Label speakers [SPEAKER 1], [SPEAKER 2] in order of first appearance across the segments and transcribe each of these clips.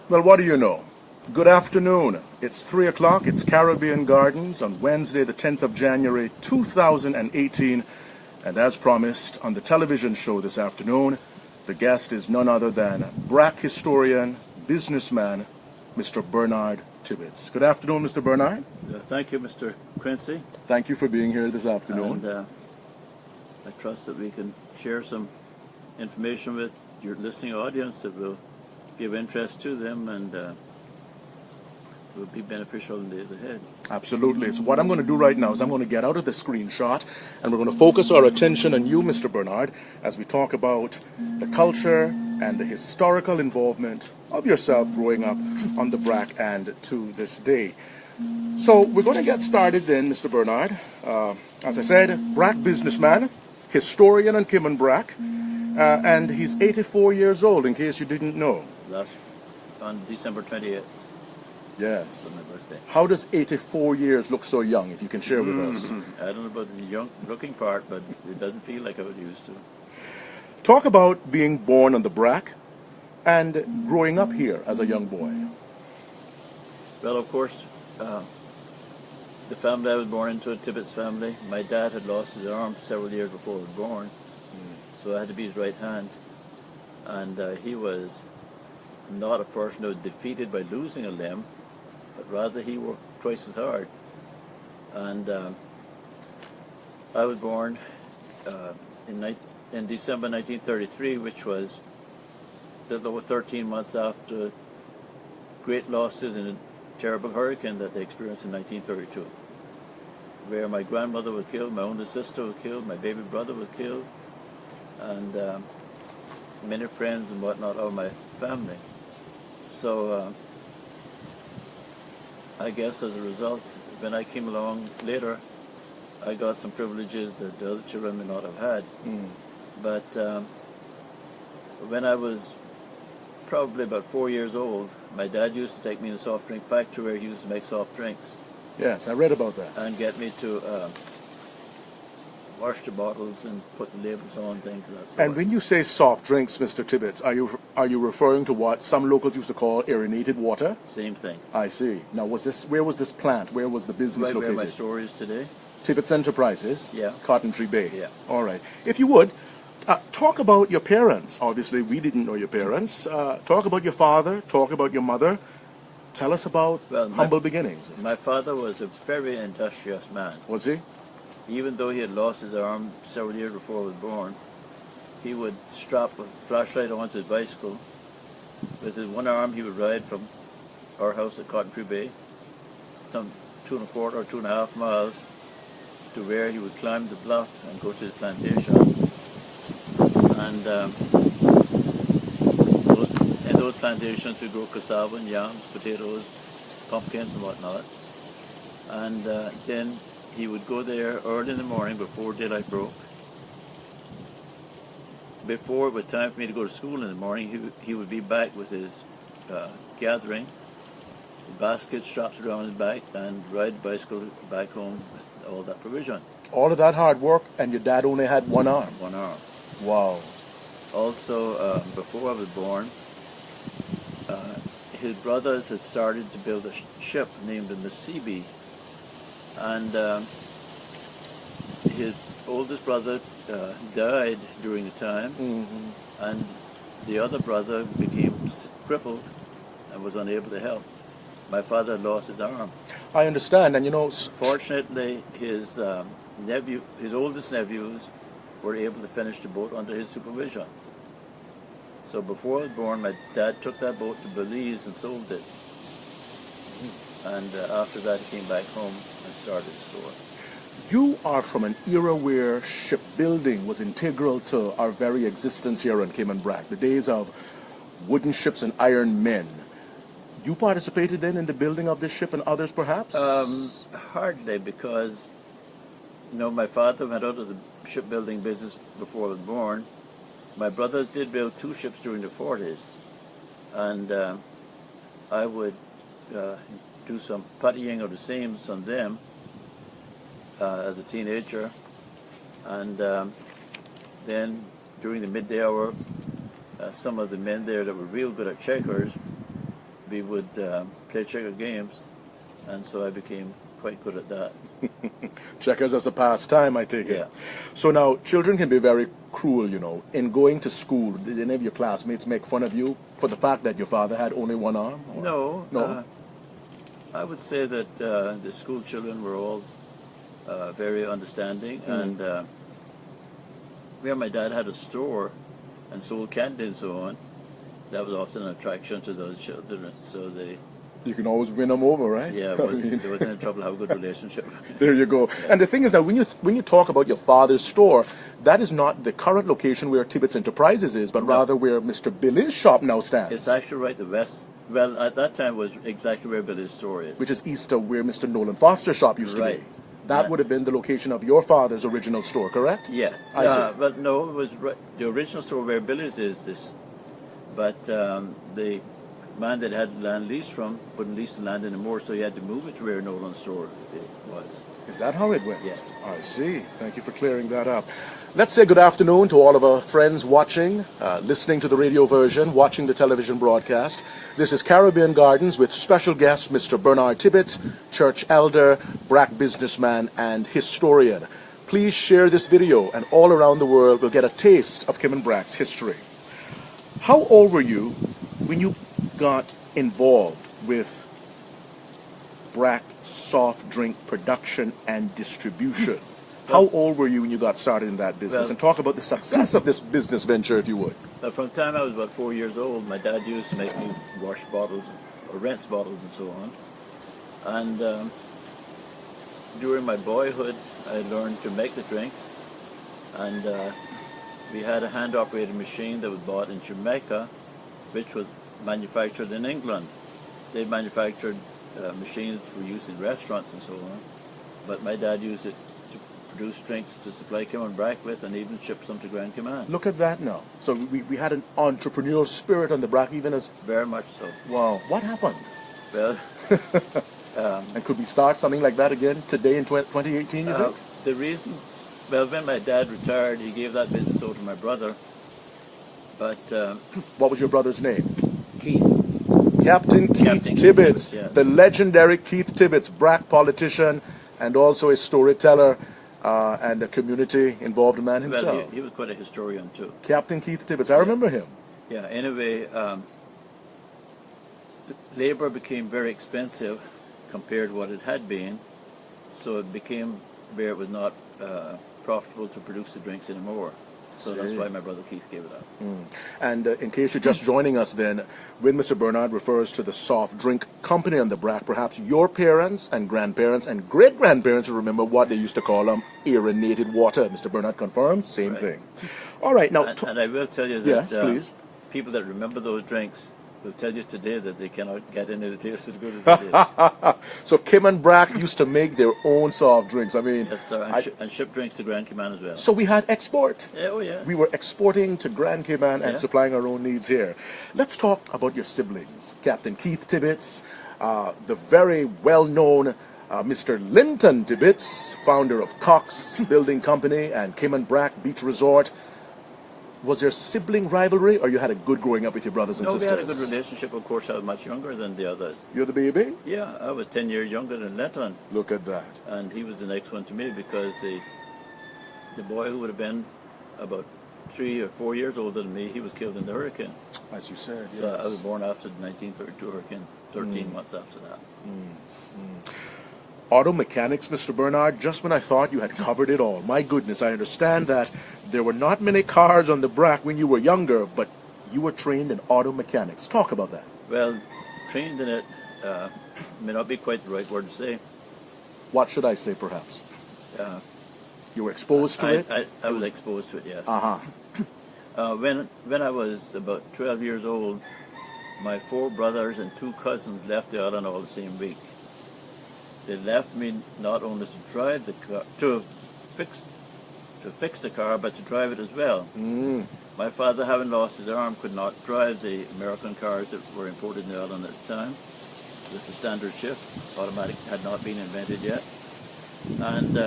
[SPEAKER 1] Well, what do you know? Good afternoon. It's 3 o'clock. It's Caribbean Gardens on Wednesday, the 10th of January, 2018. And as promised on the television show this afternoon, the guest is none other than Brac historian, businessman, Mr. Burnard Tibbetts. Good afternoon, Mr. Burnard.
[SPEAKER 2] Thank you, Mr. Quincy.
[SPEAKER 1] Thank you for being here this afternoon.
[SPEAKER 2] And I trust that we can share some information with your listening audience that will give interest to them and will be beneficial in days ahead.
[SPEAKER 1] Absolutely. So what I'm going to do right now is I'm going to get out of the screenshot and we're going to focus our attention on you, Mr. Burnard, as we talk about the culture and the historical involvement of yourself growing up on the Brac and to this day. So we're going to get started then, Mr. Burnard. As I said, Brac businessman, historian on Cayman Brac, and he's 84 years old, in case you didn't know.
[SPEAKER 2] That's on December 28th.
[SPEAKER 1] Yes.
[SPEAKER 2] For my birthday.
[SPEAKER 1] How does 84 years look so young, if you can share with us?
[SPEAKER 2] I don't know about the young looking part, but it doesn't feel like I would used to.
[SPEAKER 1] Talk about being born on the Brac and growing up here as a young boy.
[SPEAKER 2] Well, of course, the family I was born into, a Tibbetts family, my dad had lost his arm several years before I was born, so I had to be his right hand. And he was not a person who was defeated by losing a limb, but rather he worked twice as hard. And I was born in December 1933, which was a little over 13 months after great losses in a terrible hurricane that they experienced in 1932, where my grandmother was killed, my older sister was killed, my baby brother was killed, and many friends and whatnot of my family. So I guess as a result, when I came along later, I got some privileges that the other children may not have had. But when I was probably about 4 years old, my dad used to take me to a soft drink factory where he used to make soft drinks.
[SPEAKER 1] Yes, I read about that.
[SPEAKER 2] And get me to wash the bottles and put the labels on, things of that sort.
[SPEAKER 1] And when you say soft drinks, Mr. Tibbetts, are you referring to what some locals used to call aerated water?
[SPEAKER 2] Same thing.
[SPEAKER 1] I see. Now, where was this plant? Where was the business
[SPEAKER 2] Right
[SPEAKER 1] located?
[SPEAKER 2] where my store is today.
[SPEAKER 1] Tibbetts Enterprises?
[SPEAKER 2] Yeah.
[SPEAKER 1] Cotton Tree Bay?
[SPEAKER 2] Yeah.
[SPEAKER 1] All right. If you would, talk about your parents. Obviously, we didn't know your parents. Talk about your father. Talk about your mother. Tell us about humble beginnings.
[SPEAKER 2] My father was a very industrious man.
[SPEAKER 1] Was he?
[SPEAKER 2] Even though he had lost his arm several years before I was born, he would strap a flashlight onto his bicycle. With his one arm, he would ride from our house at Cotton Tree Bay, some 2.25 or 2.5 miles, to where he would climb the bluff and go to the plantation. And in those plantations, we grow cassava and yams, potatoes, pumpkins and whatnot. And then he would go there early in the morning before daylight broke. Before it was time for me to go to school in the morning, he would be back with his gathering, the basket strapped around his back, and ride the bicycle back home with all that provision.
[SPEAKER 1] All of that hard work, and your dad only had one arm?
[SPEAKER 2] One arm.
[SPEAKER 1] Wow.
[SPEAKER 2] Also, before I was born, his brothers had started to build a ship named the Mississippi. And his oldest brother died during the time, and the other brother became crippled and was unable to help. My father had lost his arm.
[SPEAKER 1] I understand, and you know...
[SPEAKER 2] Fortunately, his oldest nephews were able to finish the boat under his supervision. So before I was born, my dad took that boat to Belize and sold it. And after that, he came back home and started the store.
[SPEAKER 1] You are from an era where shipbuilding was integral to our very existence here on Cayman Brac, the days of wooden ships and iron men. You participated then in the building of this ship and others, perhaps?
[SPEAKER 2] Hardly, because my father went out of the shipbuilding business before I was born. My brothers did build 2 ships during the 40s, and I would do some puttying of the seams on them as a teenager, and then during the midday hour, some of the men there that were real good at checkers we would play checker games, and so I became quite good at that.
[SPEAKER 1] Checkers as a pastime, I take it.
[SPEAKER 2] Yeah.
[SPEAKER 1] So now, children can be very cruel, you know. In going to school, did any of your classmates make fun of you for the fact that your father had only one arm? Or?
[SPEAKER 2] No.
[SPEAKER 1] No?
[SPEAKER 2] I would say that the school children were all very understanding, and where my dad had a store and sold candy and so on, that was often an attraction to those children. So they,
[SPEAKER 1] You can always win them over, right?
[SPEAKER 2] yeah,
[SPEAKER 1] I mean,
[SPEAKER 2] there wasn't any trouble to have a good relationship.
[SPEAKER 1] there you go. And the thing is now, when you talk about your father's store, that is not the current location where Tibbetts Enterprises is, but
[SPEAKER 2] No.
[SPEAKER 1] rather where Mr. Billy's shop now stands.
[SPEAKER 2] It's actually right the west. Well, at that time was exactly where Billy's store is.
[SPEAKER 1] Which is east of where Mr. Nolan Foster's shop used to
[SPEAKER 2] Right.
[SPEAKER 1] be. That
[SPEAKER 2] Yeah.
[SPEAKER 1] would have been the location of your father's original store, correct?
[SPEAKER 2] Yeah,
[SPEAKER 1] I see.
[SPEAKER 2] but no, it was the original store where Billy's is this, but the man that had the land leased from wouldn't lease the land anymore, so he had to move it to where Nolan's store was.
[SPEAKER 1] Is that how it went?
[SPEAKER 2] Yes.
[SPEAKER 1] I see. Thank you for clearing that up. Let's say good afternoon to all of our friends watching, listening to the radio version, watching the television broadcast. This is Caribbean Gardens with special guest Mr. Burnard Tibbetts, church elder, Brac businessman, and historian. Please share this video, and all around the world will get a taste of Cayman Brac's history. How old were you when you got involved with Brac soft drink production and distribution? How old were you when you got started in that business?
[SPEAKER 2] Well-
[SPEAKER 1] And talk about the success of this business venture, if you would.
[SPEAKER 2] From the time I was about 4 years old, my dad used to make me wash bottles or rinse bottles and so on. And during my boyhood, I learned to make the drinks. And we had a hand-operated machine that was bought in Jamaica, which was manufactured in England. They manufactured machines for use in restaurants and so on. But my dad used it to produce drinks to supply Cayman Brac with, and even ship some to Grand Cayman.
[SPEAKER 1] Look at that now. So we had an entrepreneurial spirit on the Brac, even as...
[SPEAKER 2] Very much so.
[SPEAKER 1] Wow. What happened?
[SPEAKER 2] Well,
[SPEAKER 1] And could we start something like that again today in 2018, you think?
[SPEAKER 2] the reason, well, when my dad retired, he gave that business over to my brother. But
[SPEAKER 1] What was your brother's name?
[SPEAKER 2] Keith,
[SPEAKER 1] Captain Keith
[SPEAKER 2] Captain Keith
[SPEAKER 1] Tibbetts,
[SPEAKER 2] Tibbetts, yeah.
[SPEAKER 1] the legendary Keith Tibbetts, Brac politician, and also a storyteller and a community-involved man himself.
[SPEAKER 2] well, he was quite a historian too.
[SPEAKER 1] Captain Keith Tibbetts, I remember him.
[SPEAKER 2] Yeah, anyway, labor became very expensive compared to what it had been, so it became where it was not profitable to produce the drinks anymore. So that's
[SPEAKER 1] See.
[SPEAKER 2] why my brother Keith gave it up.
[SPEAKER 1] And in case you're just joining us then, when Mr. Burnard refers to the soft drink company on the Brac, perhaps your parents and grandparents and great-grandparents will remember what they used to call aerated water. Mr. Burnard confirms, same
[SPEAKER 2] Right.
[SPEAKER 1] thing. All right, now...
[SPEAKER 2] And I will tell you that
[SPEAKER 1] Yes, please.
[SPEAKER 2] people that remember those drinks will tell you today that they cannot get any of the taste as good as they did.
[SPEAKER 1] So Cayman Brac used to make their own soft drinks. I mean...
[SPEAKER 2] Yes, sir,
[SPEAKER 1] I-
[SPEAKER 2] and ship drinks to Grand Cayman as well.
[SPEAKER 1] So we had export.
[SPEAKER 2] Yeah, oh yeah.
[SPEAKER 1] We were exporting to Grand Cayman and
[SPEAKER 2] Yeah.
[SPEAKER 1] supplying our own needs here. Let's talk about your siblings. Captain Keith Tibbetts, the very well-known Mr. Linton Tibbetts, founder of Cox Building Company and Cayman Brac Beach Resort. Was there sibling rivalry, or you had a good growing up with your brothers and
[SPEAKER 2] No, we
[SPEAKER 1] sisters?
[SPEAKER 2] had a good relationship. Of course, I was much younger than the others.
[SPEAKER 1] You're the baby?
[SPEAKER 2] Yeah, I was 10 years younger than Linton,
[SPEAKER 1] Look at that.
[SPEAKER 2] and he was the next one to me because the boy who would have been about 3 or 4 years older than me, he was killed in the hurricane.
[SPEAKER 1] As you said, yes.
[SPEAKER 2] So I was born after the 1932 hurricane, 13 months after that.
[SPEAKER 1] Auto mechanics, Mr. Burnard, just when I thought you had covered it all. My goodness, I understand that there were not many cars on the Brac when you were younger, but you were trained in auto mechanics. Talk about that.
[SPEAKER 2] Well, trained in it may not be quite the right word to say.
[SPEAKER 1] What should I say, perhaps?
[SPEAKER 2] Uh,
[SPEAKER 1] You were exposed to it?
[SPEAKER 2] I was exposed to it, yes.
[SPEAKER 1] Uh-huh.
[SPEAKER 2] When I was about 12 years old, my 4 brothers and 2 cousins left the island all the same week. They left me not only to drive the car, to fix the car, but to drive it as well. My father, having lost his arm, could not drive the American cars that were imported in the island at the time with the standard shift. Automatic had not been invented yet. And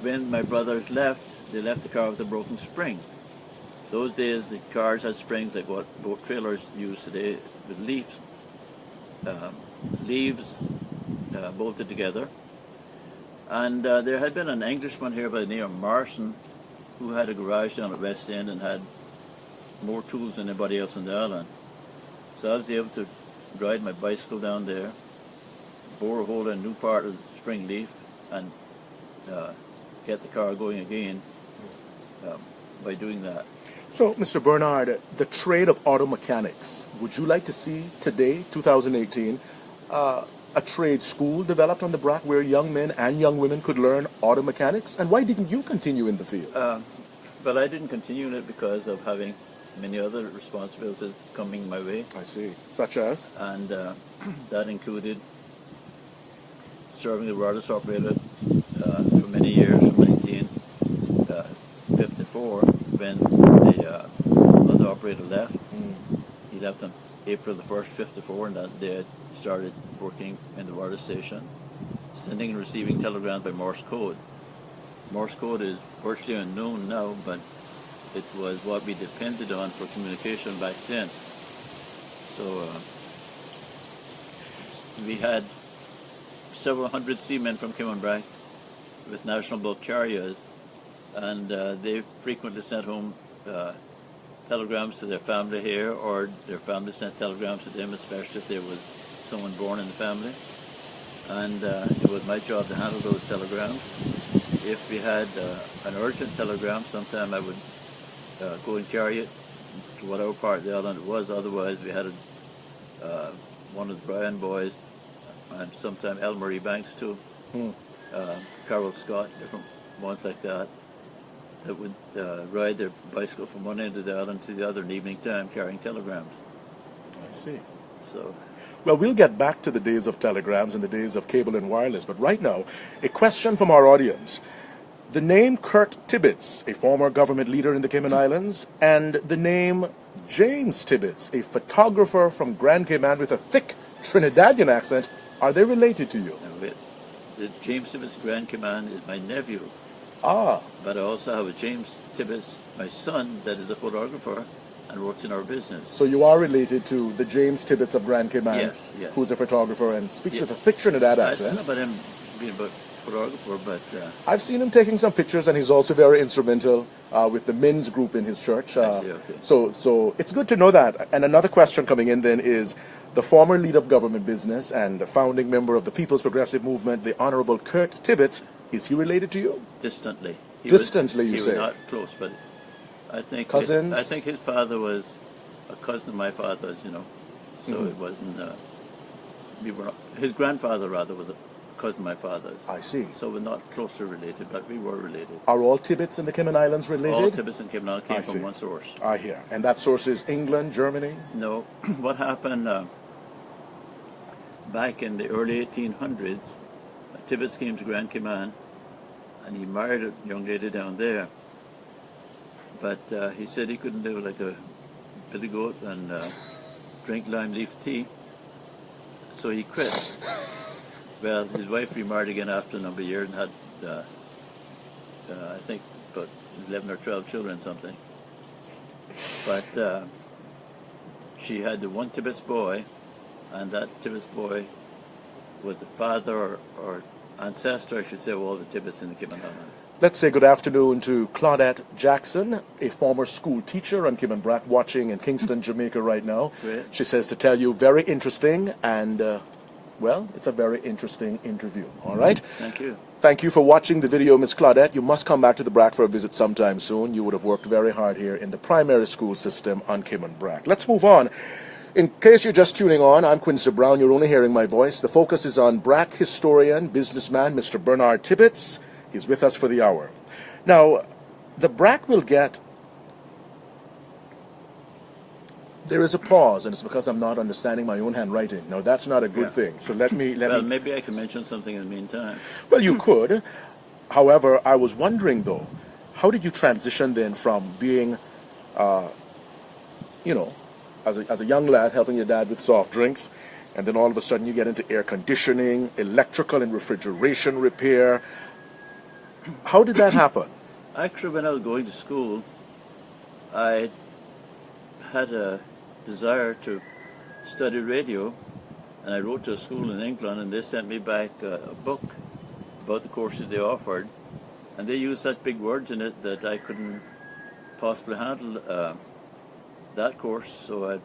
[SPEAKER 2] when my brothers left, they left the car with a broken spring. So Those days, the cars had springs like what boat trailers use today, with leaves bolted together. And there had been an Englishman here by the name of Morrison who had a garage down at West End and had more tools than anybody else on the island. So I was able to ride my bicycle down there, bore a hole in a new part of the spring leaf, and get the car going again by doing that.
[SPEAKER 1] So, Mr. Burnard, the trade of auto mechanics, would you like to see today, 2018, a trade school developed on the Brac where young men and young women could learn auto mechanics? And why didn't you continue in the field?
[SPEAKER 2] Well, I didn't continue in it because of having many other responsibilities coming my way.
[SPEAKER 1] I see. Such as?
[SPEAKER 2] And that included serving the wireless operator for many years, from 1954, when the other operator left. He left on April the 1st, 54, and that day I started working in the wireless station, sending and receiving telegrams by Morse code. Morse code is virtually unknown now, but it was what we depended on for communication back then. So we had several hundred seamen from Cayman Brac with national bulk carriers, and they frequently sent home telegrams to their family here, or their family sent telegrams to them, especially if there was someone born in the family. And it was my job to handle those telegrams. If we had an urgent telegram, sometime I would go and carry it to whatever part of the island it was. Otherwise, we had one of the Bryan boys, and sometime Elmarie Banks too, Carol Scott, different ones like that, that would ride their bicycle from one end of the island to the other in the evening time carrying telegrams.
[SPEAKER 1] I see.
[SPEAKER 2] So,
[SPEAKER 1] well, we'll get back to the days of telegrams and the days of cable and wireless, but right now, a question from our audience. The name Kurt Tibbetts, a former government leader in the Cayman Islands, and the name James Tibbetts, a photographer from Grand Cayman with a thick Trinidadian accent, are they related to you?
[SPEAKER 2] The James Tibbetts Grand Cayman is my nephew.
[SPEAKER 1] Ah.
[SPEAKER 2] But I also have a James Tibbetts, my son, that is a photographer and works in our business.
[SPEAKER 1] So you are related to the James Tibbetts of Grand Cayman,
[SPEAKER 2] yes, yes.
[SPEAKER 1] who's a photographer and speaks with a thick Trinidad accent.
[SPEAKER 2] I don't know about him being a photographer, but...
[SPEAKER 1] I've seen him taking some pictures, and he's also very instrumental with the men's group in his church.
[SPEAKER 2] I see, okay.
[SPEAKER 1] So it's good to know that. And another question coming in then is, the former leader of government business and the founding member of the People's Progressive Movement, the Honorable Kurt Tibbetts, is he related to you?
[SPEAKER 2] Distantly.
[SPEAKER 1] Distantly, you say?
[SPEAKER 2] He was not close, but I think...
[SPEAKER 1] Cousins?
[SPEAKER 2] I think his father was a cousin of my father's, you know. So it wasn't... his grandfather, rather, was a cousin of my father's.
[SPEAKER 1] I see.
[SPEAKER 2] So we're not closely related, but we were related.
[SPEAKER 1] Are all Tibbetts in the Cayman Islands related?
[SPEAKER 2] All Tibbetts in Cayman Islands came from one source.
[SPEAKER 1] I hear. And that source is England, Germany?
[SPEAKER 2] No. What happened back in the early 1800s, Tibbetts came to Grand Cayman, and he married a young lady down there. But he said he couldn't live like a billy goat and drink lime leaf tea, so he quit. Well, his wife remarried again after a number of years and had, I think, about 11 or 12 children, something. But she had the one Tibbetts boy, and that Tibbetts boy was the father or ancestor, I should say, of all the Tibbetts in the Cayman Islands.
[SPEAKER 1] Let's say good afternoon to Claudette Jackson, a former school teacher on Cayman Brac, watching in Kingston, Jamaica right now.
[SPEAKER 2] Great.
[SPEAKER 1] She says to tell you, very interesting, and, well, it's a very interesting interview. All right?
[SPEAKER 2] Thank you.
[SPEAKER 1] Thank you for watching the video, Miss Claudette. You must come back to the Brac for a visit sometime soon. You would have worked very hard here in the primary school system on Cayman Brac. Let's move on. In case you're just tuning on, I'm Quincy Brown. You're only hearing my voice. The focus is on Brac historian, businessman, Mr. Burnard Tibbetts. He's with us for the hour. Now, the Brac will get... There is a pause, and it's because I'm not understanding my own handwriting. Now, that's not a good thing. So let me...
[SPEAKER 2] Maybe I can mention something in the meantime.
[SPEAKER 1] Well, you could. However, I was wondering, though, how did you transition then from being, you know, as a young lad helping your dad with soft drinks, and then all of a sudden you get into air conditioning, electrical and refrigeration repair. How did that happen?
[SPEAKER 2] Actually, when I was going to school, I had a desire to study radio, and I wrote to a school in England, and they sent me back a book about the courses they offered, and they used such big words in it that I couldn't possibly handle that course, so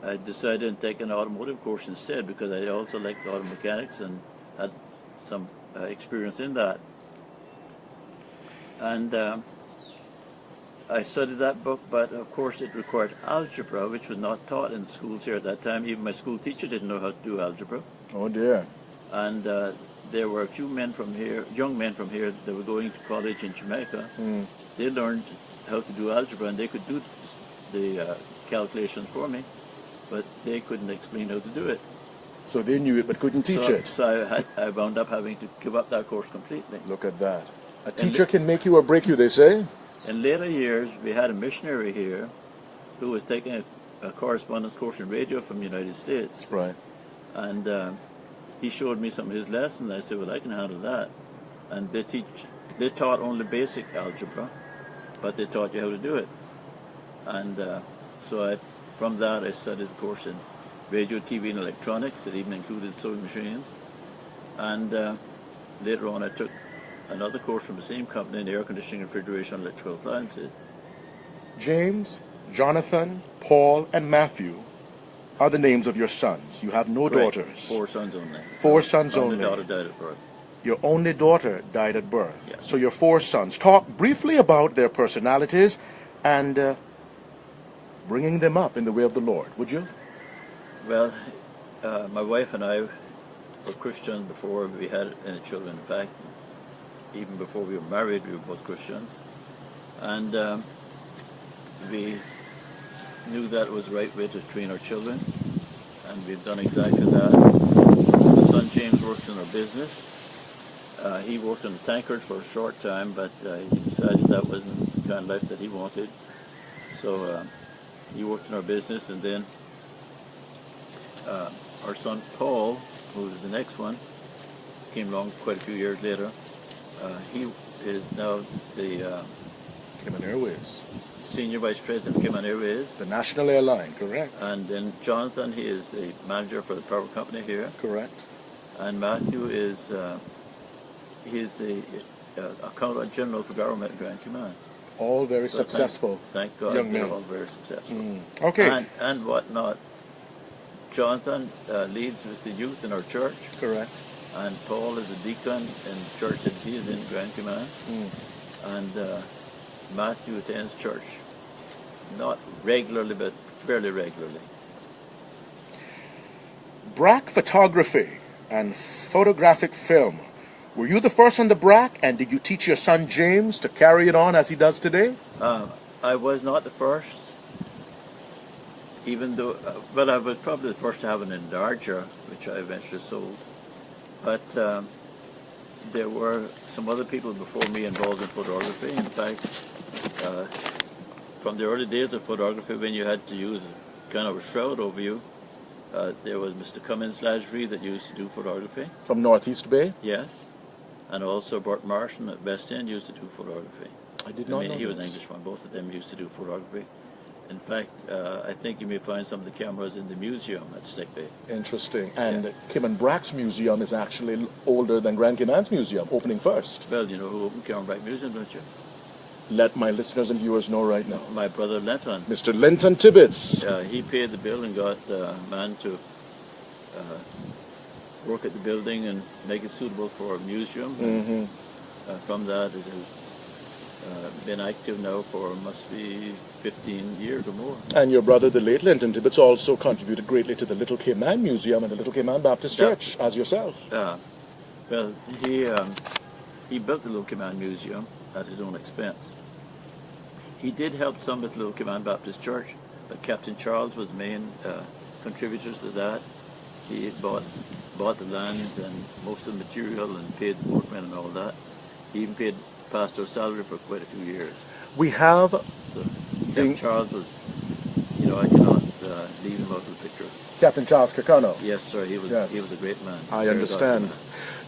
[SPEAKER 2] I decided to take an automotive course instead, because I also liked auto mechanics and had some experience in that. And I studied that book, but of course it required algebra, which was not taught in schools here at that time. Even my school teacher didn't know how to do algebra.
[SPEAKER 1] Oh dear.
[SPEAKER 2] And there were a few men from here, young men from here, that were going to college in Jamaica. They learned how to do algebra, and they could do the calculations for me, but they couldn't explain how to do it.
[SPEAKER 1] So they knew it but couldn't teach it.
[SPEAKER 2] So I wound up having to give up that course completely.
[SPEAKER 1] Look at that. A teacher can make you or break you, they say.
[SPEAKER 2] In later years, we had a missionary here who was taking a correspondence course in radio from the United States.
[SPEAKER 1] Right.
[SPEAKER 2] And he showed me some of his lessons. I said, well, I can handle that. And they taught only basic algebra, but they taught you how to do it. And so from that I studied the course in radio, TV, and electronics. It even included sewing machines. And later on I took another course from the same company in air conditioning, refrigeration, and electrical appliances.
[SPEAKER 1] James, Jonathan, Paul, and Matthew are the names of your sons. You have no daughters.
[SPEAKER 2] 4 sons only.
[SPEAKER 1] 4 sons only.
[SPEAKER 2] Only daughter died at birth.
[SPEAKER 1] Your only daughter died at birth.
[SPEAKER 2] Yes.
[SPEAKER 1] So your 4 sons. Talk briefly about their personalities and bringing them up in the way of the Lord, would you?
[SPEAKER 2] Well, my wife and I were Christians before we had any children. In fact, even before we were married, we were both Christians. And we knew that was the right way to train our children, and we've done exactly that. My son James works in our business. He worked on the tankers for a short time, but he decided that wasn't the kind of life that he wanted. So he worked in our business, and then our son Paul, who was the next one, came along quite a few years later. He is now the
[SPEAKER 1] Cayman Airways.
[SPEAKER 2] Senior Vice President of Cayman Airways.
[SPEAKER 1] The national airline, correct?
[SPEAKER 2] And then Jonathan, he is the manager for the power company here.
[SPEAKER 1] Correct.
[SPEAKER 2] And Matthew is he is the accountant general for government in Grand Cayman.
[SPEAKER 1] All very
[SPEAKER 2] So
[SPEAKER 1] successful.
[SPEAKER 2] Thank God,
[SPEAKER 1] young
[SPEAKER 2] they're
[SPEAKER 1] men.
[SPEAKER 2] all very successful.
[SPEAKER 1] Okay.
[SPEAKER 2] And whatnot. Jonathan leads with the youth in our church.
[SPEAKER 1] Correct.
[SPEAKER 2] And Paul is a deacon in the church that he is in Grand Cayman. And Matthew attends church. Not regularly, but fairly regularly.
[SPEAKER 1] Brac photography and photographic film. Were you the first on the Brac, and did you teach your son James to carry it on as he does today?
[SPEAKER 2] I was not the first, even though, well, I was probably the first to have an enlarger, which I eventually sold. But there were some other people before me involved in photography. In fact, from the early days of photography, when you had to use kind of a shroud over you, there was Mr. Cummins Lasry that used to do photography.
[SPEAKER 1] From Northeast Bay?
[SPEAKER 2] Yes. And also Burt Marshall at West End used to do photography.
[SPEAKER 1] I did not know
[SPEAKER 2] he was an
[SPEAKER 1] this.
[SPEAKER 2] Englishman. Both of them used to do photography. In fact, I think you may find some of the cameras in the museum at Stick Bay.
[SPEAKER 1] Interesting. And Cayman Brac's museum is actually older than Grand Cayman's museum, opening first.
[SPEAKER 2] Well, you know who opened Cayman Brac Museum, don't you?
[SPEAKER 1] Let my listeners and viewers know right now.
[SPEAKER 2] My brother Linton.
[SPEAKER 1] Mr. Linton Tibbetts.
[SPEAKER 2] He paid the bill and got a man to work at the building and make it suitable for a museum. From that, it has been active now for must be 15 years or more.
[SPEAKER 1] And your brother, the late Linton Tibbetts, also contributed greatly to the Little Cayman Museum and the Little Cayman Baptist Church, as yourself.
[SPEAKER 2] Well, he built the Little Cayman Museum at his own expense. He did help some with the Little Cayman Baptist Church, but Captain Charles was the main contributors to that. He bought the land and most of the material and paid the workmen and all that. He even paid the pastor's salary for quite a few years.
[SPEAKER 1] We have...
[SPEAKER 2] So Captain Charles was, you know, I cannot leave him out of the picture.
[SPEAKER 1] Captain Charles Kirkconnell.
[SPEAKER 2] Yes, sir, he was a great man.
[SPEAKER 1] I understand.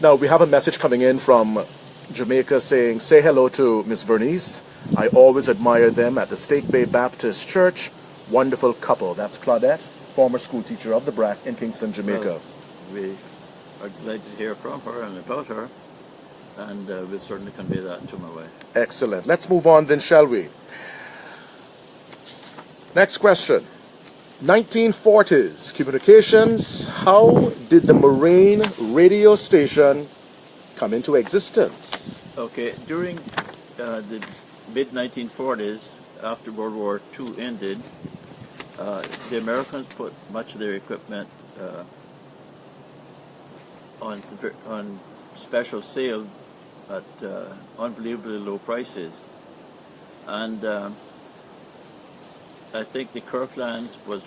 [SPEAKER 1] Now, we have a message coming in from Jamaica saying, say hello to Miss Vernice. I always admire them at the Stake Bay Baptist Church. Wonderful couple. That's Claudette, former school teacher of the Brac in Kingston, Jamaica.
[SPEAKER 2] Well, we are delighted to hear from her and about her, and we'll certainly convey that to my wife.
[SPEAKER 1] Excellent. Let's move on then, shall we? Next question. 1940s communications. How did the Marine radio station come into existence?
[SPEAKER 2] Okay, during the mid-1940s, after World War II ended, the Americans put much of their equipment on special sale at unbelievably low prices. And I think the Kirkland was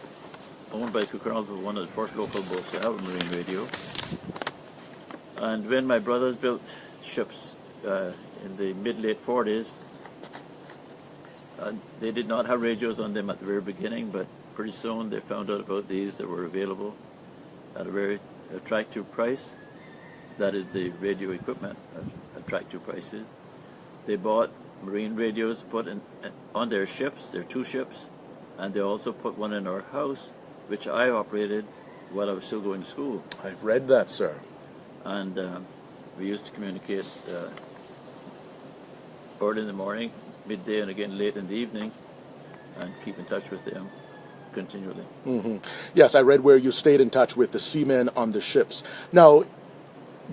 [SPEAKER 2] owned by Kirkland, was one of the first local boats to have a marine radio. And when my brothers built ships in the mid-late 40s, they did not have radios on them at the very beginning, but pretty soon they found out about these that were available at a very attractive price. That is the radio equipment at attractive prices. They bought marine radios, put on their ships, their 2 ships, and they also put one in our house, which I operated while I was still going to school.
[SPEAKER 1] I've read that, sir.
[SPEAKER 2] And we used to communicate early in the morning, midday, and again late in the evening, and keep in touch with them continually.
[SPEAKER 1] Mm-hmm. Yes, I read where you stayed in touch with the seamen on the ships. Now,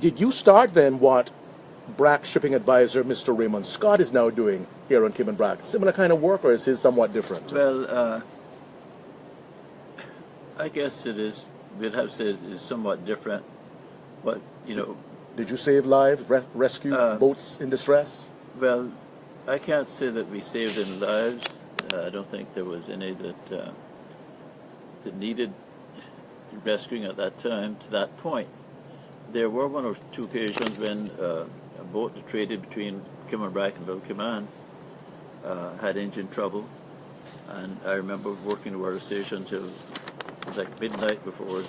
[SPEAKER 1] did you start then what Brac shipping advisor Mr. Raymond Scott is now doing here on Cayman Brac? Similar kind of work, or is his somewhat different?
[SPEAKER 2] Well, I guess it is, we'd have to say it is somewhat different, but, you know...
[SPEAKER 1] Did you save lives, rescue boats in distress?
[SPEAKER 2] Well, I can't say that we saved any lives. I don't think there was any that needed rescuing at that time to that point. There were 1 or 2 occasions when a boat that traded between Cayman Brac and Little Cayman had engine trouble, and I remember working the water station till it was like midnight before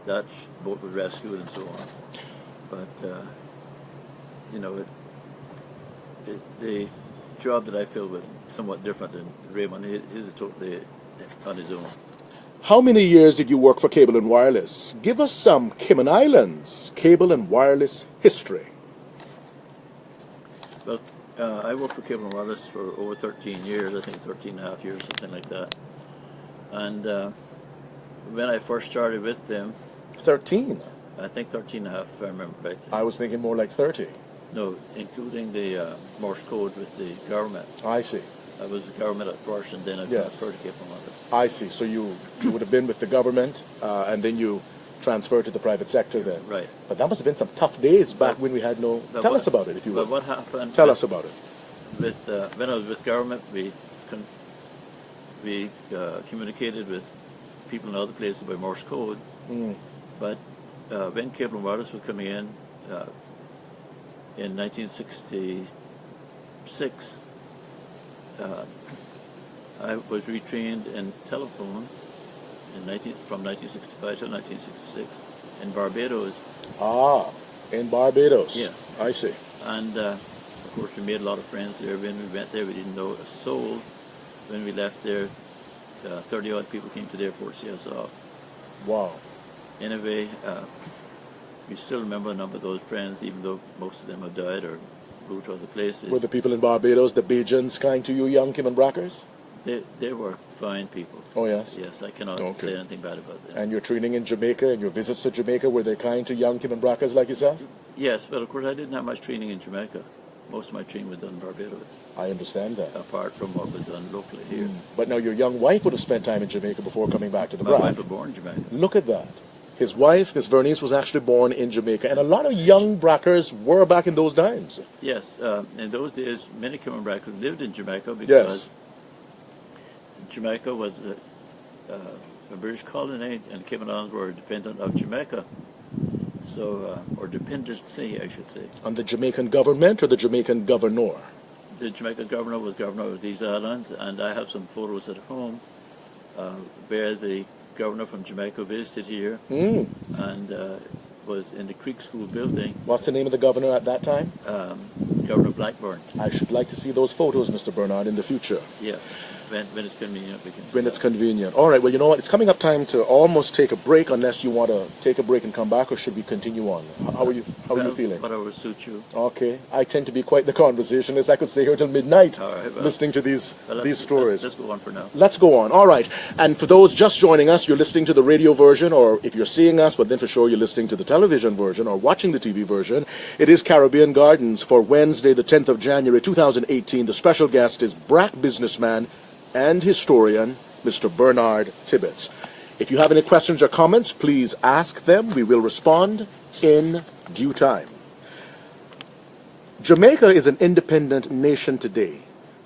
[SPEAKER 2] that boat was rescued and so on. But you know, the job that I filled was somewhat different than Raymond. His is totally on his own.
[SPEAKER 1] How many years did you work for Cable and Wireless? Give us some Cayman Islands cable and wireless history.
[SPEAKER 2] Well, I worked for Cable and Wireless for over 13 years, I think 13 and a half years, something like that. And when I first started with them... 13? I think 13 and a half, if I remember right.
[SPEAKER 1] I was thinking more like 30.
[SPEAKER 2] No, including the Morse code with the government.
[SPEAKER 1] I see.
[SPEAKER 2] I was with the government at first, and then I transferred to Cable and Wireless.
[SPEAKER 1] I see. So you would have been with the government, and then you transferred to the private sector then.
[SPEAKER 2] Right.
[SPEAKER 1] But that must have been some tough days back when we had no... Tell us about it, if you will.
[SPEAKER 2] But what happened...
[SPEAKER 1] Tell us about it.
[SPEAKER 2] When I was with government, we communicated with people in other places by Morse code.
[SPEAKER 1] Mm.
[SPEAKER 2] But when Cable and Wireless was coming in 1966, I was retrained in telephone from 1965 to 1966 in Barbados.
[SPEAKER 1] Ah, in Barbados.
[SPEAKER 2] Yes.
[SPEAKER 1] I see.
[SPEAKER 2] And of course, we made a lot of friends there. When we went there, we didn't know a soul. When we left there, 30-odd people came to the airport to see us off.
[SPEAKER 1] Wow.
[SPEAKER 2] Anyway, we still remember a number of those friends, even though most of them have died or moved to other places.
[SPEAKER 1] Were the people in Barbados, the Bajans, kind to you young Cayman Brackers?
[SPEAKER 2] They were fine people.
[SPEAKER 1] Oh, yes?
[SPEAKER 2] Yes, I cannot say anything bad about them.
[SPEAKER 1] And your training in Jamaica and your visits to Jamaica, were they kind to young Cayman Brackers like yourself?
[SPEAKER 2] Yes, but of course I didn't have much training in Jamaica. Most of my training was done in Barbados.
[SPEAKER 1] I understand that.
[SPEAKER 2] Apart from what was done locally here.
[SPEAKER 1] But now your young wife would have spent time in Jamaica before coming back to the
[SPEAKER 2] My
[SPEAKER 1] Brac.
[SPEAKER 2] wife was born in Jamaica.
[SPEAKER 1] Look at that. His wife, Miss Vernice, was actually born in Jamaica. And a lot of young Brackers were back in those times.
[SPEAKER 2] Yes. In those days, many Cayman Brackers lived in Jamaica because Jamaica was a British colony, and Cayman Islands were dependent of Jamaica. So, or dependency, I should say.
[SPEAKER 1] On the Jamaican government or the Jamaican governor?
[SPEAKER 2] The Jamaican governor was governor of these islands, and I have some photos at home where the governor from Jamaica visited here, and was in the Creek School building.
[SPEAKER 1] What's the name of the governor at that time?
[SPEAKER 2] Governor Blackburn.
[SPEAKER 1] I should like to see those photos, Mr. Bernard, in the future.
[SPEAKER 2] Yeah, when it's convenient. We can
[SPEAKER 1] When it's convenient. All right, well, you know what? It's coming up time to almost take a break, unless you want to take a break and come back, or should we continue on? How are you feeling?
[SPEAKER 2] Whatever suits you.
[SPEAKER 1] Okay. I tend to be quite the conversationalist. I could stay here till midnight
[SPEAKER 2] All right, well,
[SPEAKER 1] listening to these stories.
[SPEAKER 2] Let's go on for now.
[SPEAKER 1] Let's go on. All right. And for those just joining us, you're listening to the radio version, or if you're seeing us, but then for sure you're listening to the television version or watching the TV version. It is Caribbean Gardens for Wednesday, the 10th of January, 2018. The special guest is Brac businessman and historian, Mr. Burnard Tibbetts. If you have any questions or comments, please ask them. We will respond in due time. Jamaica is an independent nation today.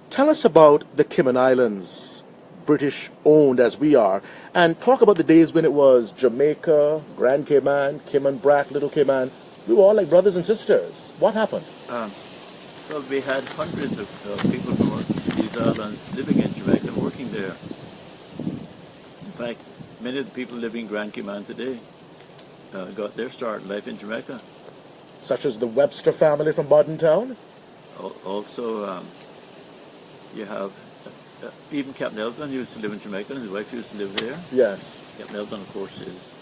[SPEAKER 1] Tell us about the Cayman Islands, British owned as we are, and talk about the days when it was Jamaica, Grand Cayman, Cayman Brac, Little Cayman. We were all like brothers and sisters. What happened?
[SPEAKER 2] Well, we had hundreds of people from these islands living in Jamaica and working there. In fact, many of the people living in Grand Cayman today got their start in life in Jamaica.
[SPEAKER 1] Such as the Webster family from Bodden Town?
[SPEAKER 2] Also, you have even Captain Eldon used to live in Jamaica, and his wife used to live there.
[SPEAKER 1] Yes.
[SPEAKER 2] Captain Eldon, of course, is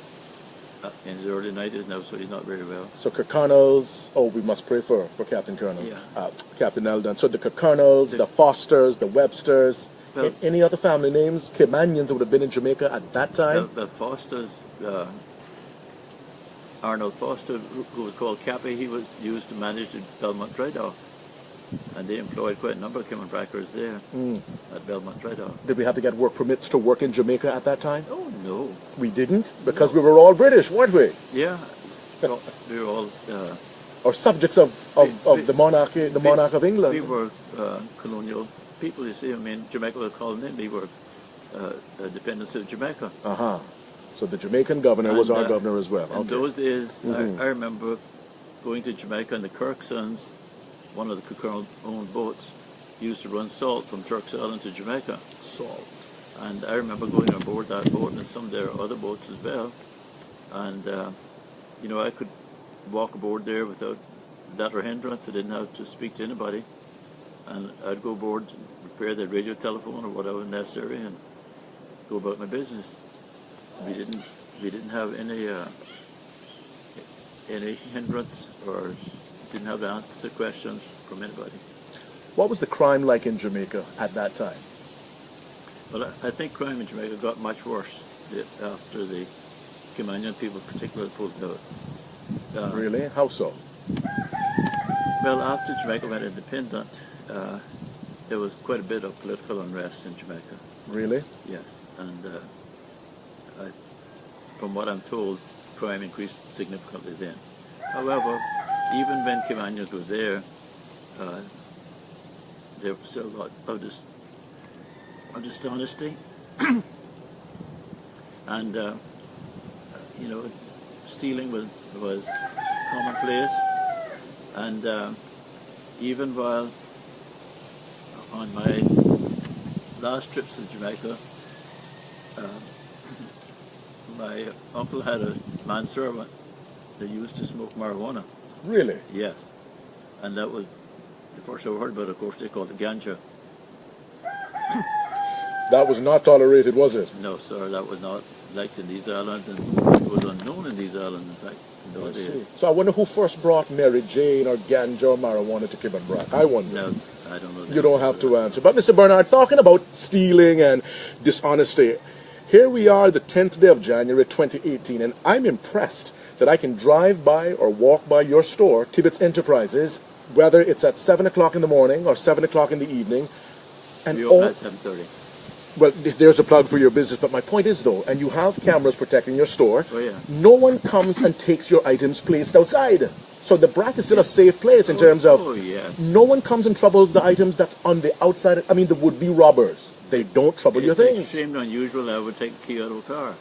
[SPEAKER 2] in his early 90s now, so he's not very well.
[SPEAKER 1] So Colonels, we must pray for Captain Colonel,
[SPEAKER 2] Yeah.
[SPEAKER 1] Captain Eldon. So the Colonels, the Fosters, the Websters,
[SPEAKER 2] Well,
[SPEAKER 1] any other family names, Caymanians would have been in Jamaica at that time?
[SPEAKER 2] The Fosters, Arnold Foster, who was called Cappy, he was used to manage the Belmont Dry Dock. And they employed quite a number of Cayman Brackers there at Belmont Dry Dock.
[SPEAKER 1] Did we have to get work permits to work in Jamaica at that time?
[SPEAKER 2] Oh, no.
[SPEAKER 1] We didn't, because we were all British, weren't we?
[SPEAKER 2] Yeah. Well, we were all...
[SPEAKER 1] Or subjects of the monarchy, the monarch of England.
[SPEAKER 2] We were colonial people, you see. I mean, Jamaica was a colony, we were dependents of Jamaica.
[SPEAKER 1] Uh-huh. So the Jamaican governor was our governor as well.
[SPEAKER 2] In those days, I remember going to Jamaica, and the Kirksons, one of the Colonel-owned boats, used to run salt from Turks Island to Jamaica.
[SPEAKER 1] Salt.
[SPEAKER 2] And I remember going on board that boat and some of their other boats as well. And, you know, I could walk aboard there without let or hindrance. I didn't have to speak to anybody. And I'd go aboard, repair the radio telephone or whatever necessary, and go about my business. We didn't have any hindrance, or didn't have the answers to questions from anybody.
[SPEAKER 1] What was the crime like in Jamaica at that time?
[SPEAKER 2] Well, I think crime in Jamaica got much worse after the Caymanian people particularly pulled out.
[SPEAKER 1] Really? How so?
[SPEAKER 2] Well, after Jamaica went independent, there was quite a bit of political unrest in Jamaica.
[SPEAKER 1] Really?
[SPEAKER 2] Yes, and from what I'm told, crime increased significantly then. However, even when Caymanians were there was still a lot of dishonesty, and you know, stealing was commonplace. And even while on my last trips to Jamaica, my uncle had a manservant that used to smoke marijuana.
[SPEAKER 1] Really?
[SPEAKER 2] Yes. And that was the first I heard about it. Of course, they called it ganja.
[SPEAKER 1] That was not tolerated, was it?
[SPEAKER 2] No, sir, that was not liked in these islands, and it was unknown in these islands, in fact, in those days.
[SPEAKER 1] So I wonder who first brought Mary Jane or ganja or marijuana to Cayman Brac. I wonder.
[SPEAKER 2] No, I don't know.
[SPEAKER 1] You don't have to answer. But Mr. Bernard, talking about stealing and dishonesty, here we are the 10th day of January 2018, and I'm impressed that I can drive by or walk by your store, Tibbetts Enterprises, whether it's at 7 o'clock in the morning or 7 o'clock in the evening. And
[SPEAKER 2] we open at 7:30.
[SPEAKER 1] Well, there's a plug for your business, but my point is, though, and you have cameras protecting your store,
[SPEAKER 2] Oh, yeah.
[SPEAKER 1] no one comes and takes your items placed outside. So the Brac is still a safe place in terms of
[SPEAKER 2] yes.
[SPEAKER 1] no one comes and troubles the items that's on the outside. I mean, the would-be robbers, they don't trouble your
[SPEAKER 2] It's
[SPEAKER 1] things.
[SPEAKER 2] extremely unusual I would take the key out of a car.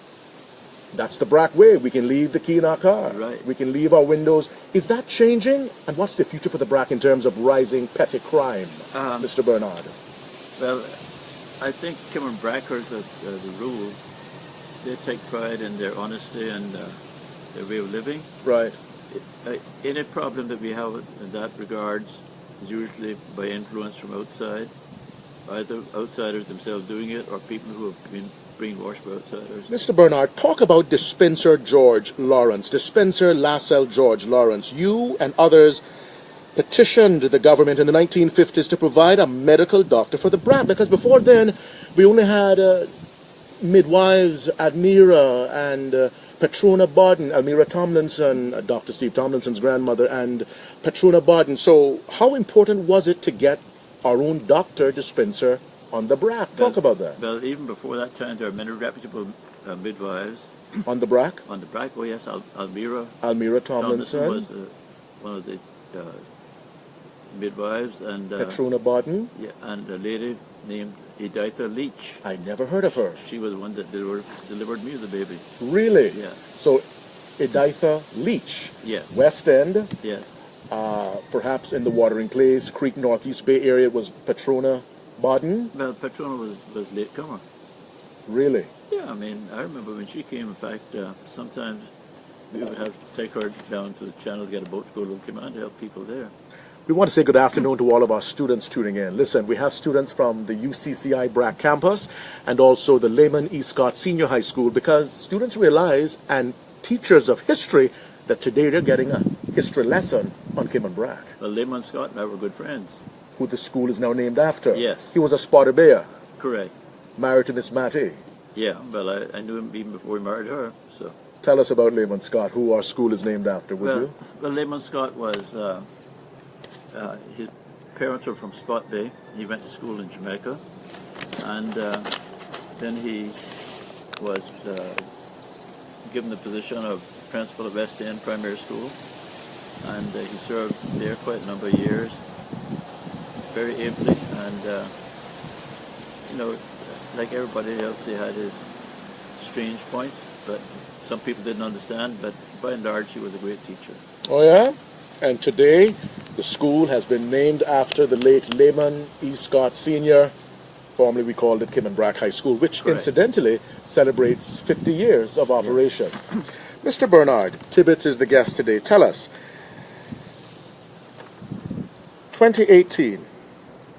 [SPEAKER 1] That's the Brac way. We can leave the key in our car.
[SPEAKER 2] Right.
[SPEAKER 1] We can leave our windows. Is that changing? And what's the future for the Brac in terms of rising petty crime, Mr. Bernard?
[SPEAKER 2] Well, I think Cayman Brackers, as a rule, they take pride in their honesty, and their way of living.
[SPEAKER 1] Right.
[SPEAKER 2] Any problem that we have in that regards is usually by influence from outside, either outsiders themselves doing it or people who have been brainwashed by outsiders.
[SPEAKER 1] Mr. Burnard, talk about Dispenser George Lawrence, Dispenser Lassell George Lawrence. You and others petitioned the government in the 1950s to provide a medical doctor for the Brac, because before then we only had midwives, Admira and Petrona Bodden, Almira Tomlinson, Dr. Steve Tomlinson's grandmother, and Petrona Bodden. So how important was it to get our own doctor dispenser on the Brac? Talk about that.
[SPEAKER 2] Well, even before that time, there are many reputable midwives.
[SPEAKER 1] On the Brac?
[SPEAKER 2] On the Brac, oh yes, Almira
[SPEAKER 1] Tomlinson
[SPEAKER 2] was one of the midwives, and
[SPEAKER 1] Petrona Bodden.
[SPEAKER 2] Yeah, and a lady named Editha Leach.
[SPEAKER 1] I never heard of her.
[SPEAKER 2] She was the one that delivered me the baby.
[SPEAKER 1] Really?
[SPEAKER 2] Yeah.
[SPEAKER 1] So Editha Leach.
[SPEAKER 2] Yes.
[SPEAKER 1] West End.
[SPEAKER 2] Yes.
[SPEAKER 1] Perhaps in the Watering Place, Creek, Northeast Bay area was Petrona Bodden.
[SPEAKER 2] Well, Petrona was latecomer.
[SPEAKER 1] Really?
[SPEAKER 2] Yeah, I mean, I remember when she came, in fact, sometimes we would have to take her down to the channel to get a boat to go to Cayman to help people there.
[SPEAKER 1] We want to say good afternoon to all of our students tuning in. Listen, we have students from the UCCI Brac campus and also the Lehman E. Scott Senior High School, because students realize, and teachers of history, that today they're getting a history lesson on Cayman Brac.
[SPEAKER 2] Well, Lehman Scott and I were good friends.
[SPEAKER 1] Who the school is now named after.
[SPEAKER 2] Yes.
[SPEAKER 1] He was a spotter bear.
[SPEAKER 2] Correct.
[SPEAKER 1] Married to Miss Matty.
[SPEAKER 2] Yeah, well, I knew him even before we married her, so.
[SPEAKER 1] Tell us about Lehman Scott, who our school is named after, would you?
[SPEAKER 2] Well, Lehman Scott was, his parents were from Spot Bay. He went to school in Jamaica, and then he was given the position of principal at West End Primary School, and he served there quite a number of years, very ably, and you know, like everybody else, he had his strange points, but some people didn't understand, but by and large, he was a great teacher.
[SPEAKER 1] Oh yeah? And today, the school has been named after the late Lehman E. Scott Sr., formerly we called it Cayman Brac High School, which
[SPEAKER 2] Correct.
[SPEAKER 1] Incidentally celebrates 50 years of operation. Yeah. Mr. Burnard Tibbetts is the guest today. Tell us, 2018,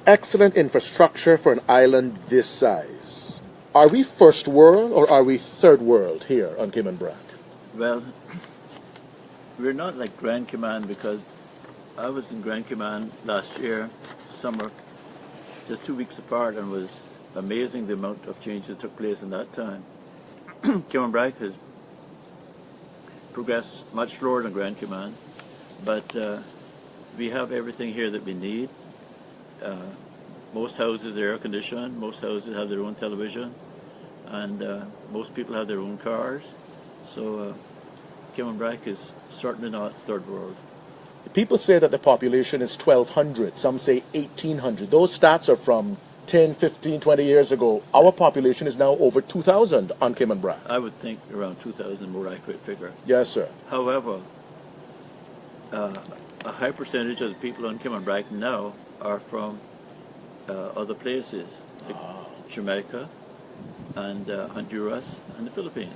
[SPEAKER 1] excellent infrastructure for an island this size. Are we first world or are we third world here on Cayman Brac?
[SPEAKER 2] Well, we're not like Grand Cayman, because I was in Grand Cayman last year, summer, just 2 weeks apart, and it was amazing the amount of change that took place in that time. Cayman Brac has progressed much slower than Grand Cayman, but we have everything here that we need. Most houses are air conditioned, most houses have their own television, and most people have their own cars. So Cayman Brac is certainly not third world.
[SPEAKER 1] People say that the population is 1,200, some say 1,800. Those stats are from 10, 15, 20 years ago. Our population is now over 2,000 on Cayman Brac.
[SPEAKER 2] I would think around 2,000, more accurate figure.
[SPEAKER 1] Yes, sir.
[SPEAKER 2] However, a high percentage of the people on Cayman Brac now are from other places, like Jamaica and Honduras and the Philippines.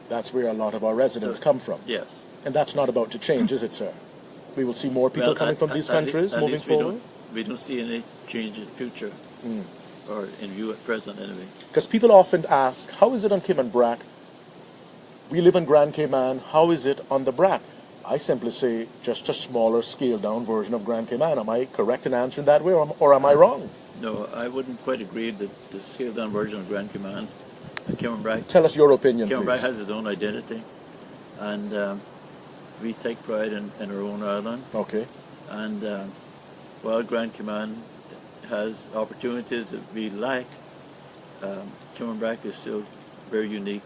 [SPEAKER 1] That's where a lot of our residents come from.
[SPEAKER 2] Yes.
[SPEAKER 1] And that's not about to change, is it, sir? We will see more people coming from these countries moving forward?
[SPEAKER 2] We don't see any change in the future, or in view at present anyway.
[SPEAKER 1] Because people often ask, how is it on Cayman Brac? We live in Grand Cayman, how is it on the Brac? I simply say, just a smaller, scaled-down version of Grand Cayman. Am I correct in answering that way, or am I wrong?
[SPEAKER 2] No, I wouldn't quite agree that the scaled-down version of Grand Cayman, Cayman Brac...
[SPEAKER 1] Tell us your opinion,
[SPEAKER 2] Cayman Brac
[SPEAKER 1] please.
[SPEAKER 2] has its own identity, and we take pride in our own island.
[SPEAKER 1] Okay.
[SPEAKER 2] And while Grand Cayman has opportunities that we lack, Cayman Brac is still very unique,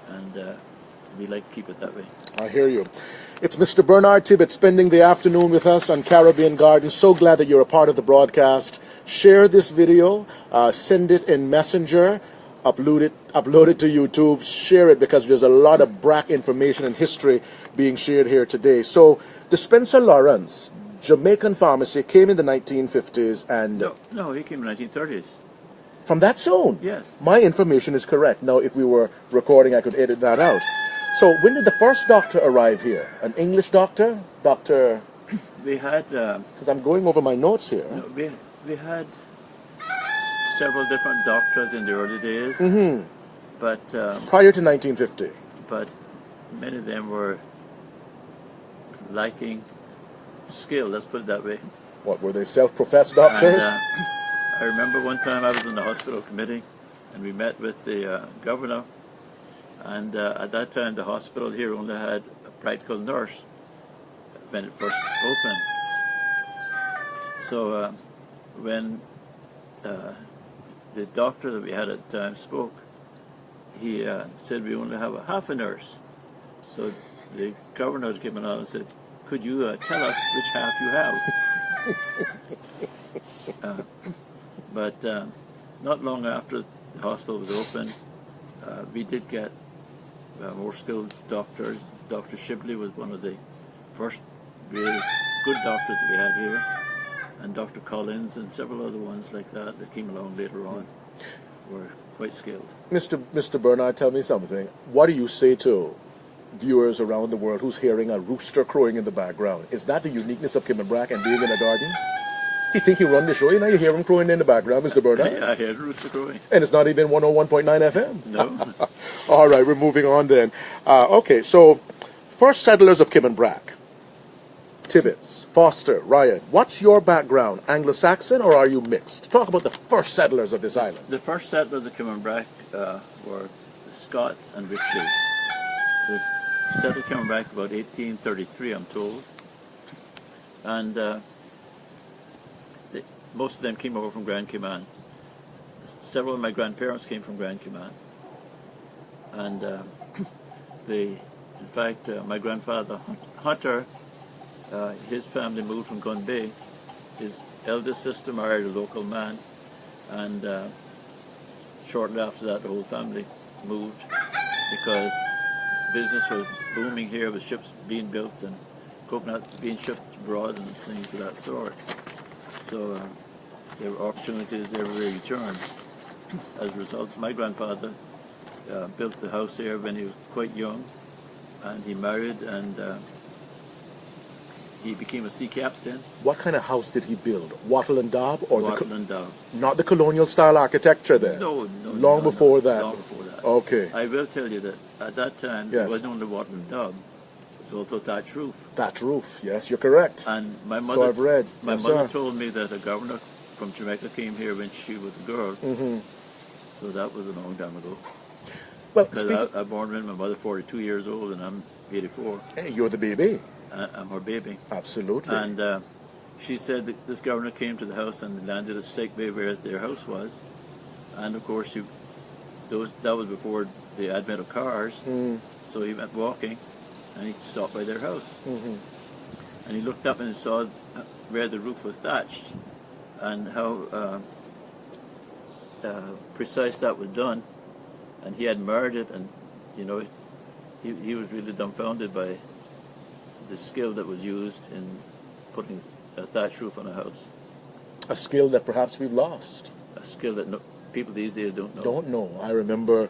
[SPEAKER 2] and we like to keep it that way.
[SPEAKER 1] I hear you. It's Mr. Burnard Tibbetts spending the afternoon with us on Caribbean Garden. So glad that you're a part of the broadcast. Share this video, send it in Messenger, upload it to YouTube, share it, because there's a lot of Brac information and history being shared here today. So, Dispenser Lawrence, Jamaican pharmacy, came in the 1950s and...
[SPEAKER 2] No, he came in the 1930s.
[SPEAKER 1] From that zone?
[SPEAKER 2] Yes.
[SPEAKER 1] My information is correct. Now, if we were recording, I could edit that out. So when did the first doctor arrive here? An English doctor? Doctor...
[SPEAKER 2] We had...
[SPEAKER 1] Because I'm going over my notes here.
[SPEAKER 2] No, we had several different doctors in the early days. But...
[SPEAKER 1] prior to 1950.
[SPEAKER 2] But many of them were lacking skill, let's put it that way.
[SPEAKER 1] What, were they self-professed doctors?
[SPEAKER 2] And, I remember one time I was in the hospital committee and we met with the governor, and at that time the hospital here only had a practical nurse when it first opened. So when the doctor that we had at the time spoke, he said we only have a half a nurse. So the governor came on and said, could you tell us which half you have? But not long after the hospital was open, we did get more skilled doctors. Dr. Shibley was one of the first really good doctors that we had here, and Dr. Collins and several other ones like that that came along later on were quite skilled.
[SPEAKER 1] Mr. Burnard, tell me something. What do you say to viewers around the world who's hearing a rooster crowing in the background? Is that the uniqueness of Cayman Brac and being in a garden? He think he run the show, you know, you hear him crowing in the background, Mr. Burnard.
[SPEAKER 2] Yeah, I heard rooster crowing.
[SPEAKER 1] And it's not even 101.9 FM.
[SPEAKER 2] No.
[SPEAKER 1] All right, we're moving on then. Okay, so first settlers of Cayman Brac. Tibbetts, Foster, Ryan. What's your background? Anglo-Saxon or are you mixed? Talk about the first settlers of this island.
[SPEAKER 2] The first settlers of Cayman Brac were the Scots and Riches. They settled Cayman Brac about 1833, I'm told. And most of them came over from Grand Cayman. Several of my grandparents came from Grand Cayman. And in fact, my grandfather, Hunter, his family moved from Gun Bay. His eldest sister married a local man, and shortly after that the whole family moved because business was booming here with ships being built and coconut being shipped abroad and things of that sort. So there were opportunities there were returned. As a result, my grandfather built the house here when he was quite young, and he married, and he became a sea captain.
[SPEAKER 1] What kind of house did he build? Wattle and daub? Or
[SPEAKER 2] Wattle and daub.
[SPEAKER 1] Not the colonial style architecture there?
[SPEAKER 2] No.
[SPEAKER 1] Long before that?
[SPEAKER 2] Long before that.
[SPEAKER 1] Okay.
[SPEAKER 2] I will tell you that at that time,
[SPEAKER 1] Yes.
[SPEAKER 2] it wasn't only wattle and daub, it was also thatched roof.
[SPEAKER 1] Thatched roof, yes, you're correct.
[SPEAKER 2] And my mother,
[SPEAKER 1] So I've read.
[SPEAKER 2] my
[SPEAKER 1] Yes,
[SPEAKER 2] mother
[SPEAKER 1] sir.
[SPEAKER 2] told me that a governor from Jamaica came here when she was a girl. So that was a long time ago.
[SPEAKER 1] Well,
[SPEAKER 2] Because I born when my mother 42 years old and I'm 84.
[SPEAKER 1] hey, you're the baby.
[SPEAKER 2] I'm her baby.
[SPEAKER 1] Absolutely.
[SPEAKER 2] And she said that this governor came to the house and landed at Stake Bay where their house was. And of course, that was before the advent of cars. So he went walking and he stopped by their house. And he looked up and saw where the roof was thatched and how precise that was done. And he admired it, and you know, he was really dumbfounded by the skill that was used in putting a thatched roof on a house.
[SPEAKER 1] A skill that perhaps we've lost.
[SPEAKER 2] A skill that people these days don't know.
[SPEAKER 1] Don't know. I remember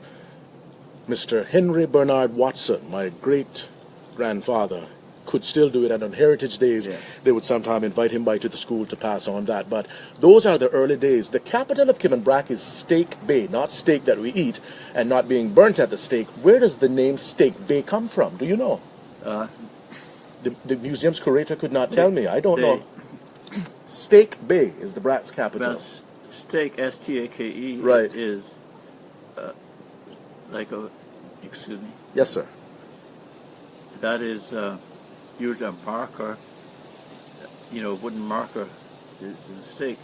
[SPEAKER 1] Mr. Henry Bernard Watson, my great-grandfather, could still do it, and on Heritage Days,
[SPEAKER 2] Yeah.
[SPEAKER 1] they would sometime invite him by to the school to pass on that. But those are the early days. The capital of Cayman Brac is Stake Bay, not steak that we eat, and not being burnt at the stake. Where does the name Stake Bay come from? Do you know? The museum's curator could not tell me. I don't know. Stake Bay is the Brac's capital.
[SPEAKER 2] Well, Stake, S-T-A-K-E,
[SPEAKER 1] Right.
[SPEAKER 2] is like a, excuse me,
[SPEAKER 1] Yes, sir.
[SPEAKER 2] that is usually a marker, you know, a wooden marker is a stake.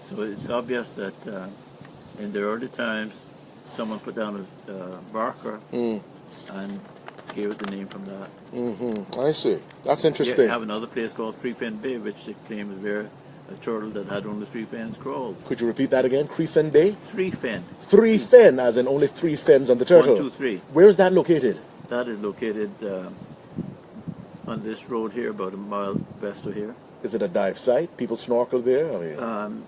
[SPEAKER 2] So it's obvious that in the early times, someone put down a marker and gave it the name from that.
[SPEAKER 1] I see. That's
[SPEAKER 2] You
[SPEAKER 1] interesting.
[SPEAKER 2] have another place called Three Fin Bay, which they claim is where a turtle that had only 3 fins crawled.
[SPEAKER 1] Could you repeat that again? Creefin Bay?
[SPEAKER 2] 3 fin.
[SPEAKER 1] 3 fin, as in only 3 fins on the turtle.
[SPEAKER 2] 1, 2, 3.
[SPEAKER 1] Where is that located?
[SPEAKER 2] That is located on this road here, about a mile west of here.
[SPEAKER 1] Is it a dive site? People snorkel there? I mean,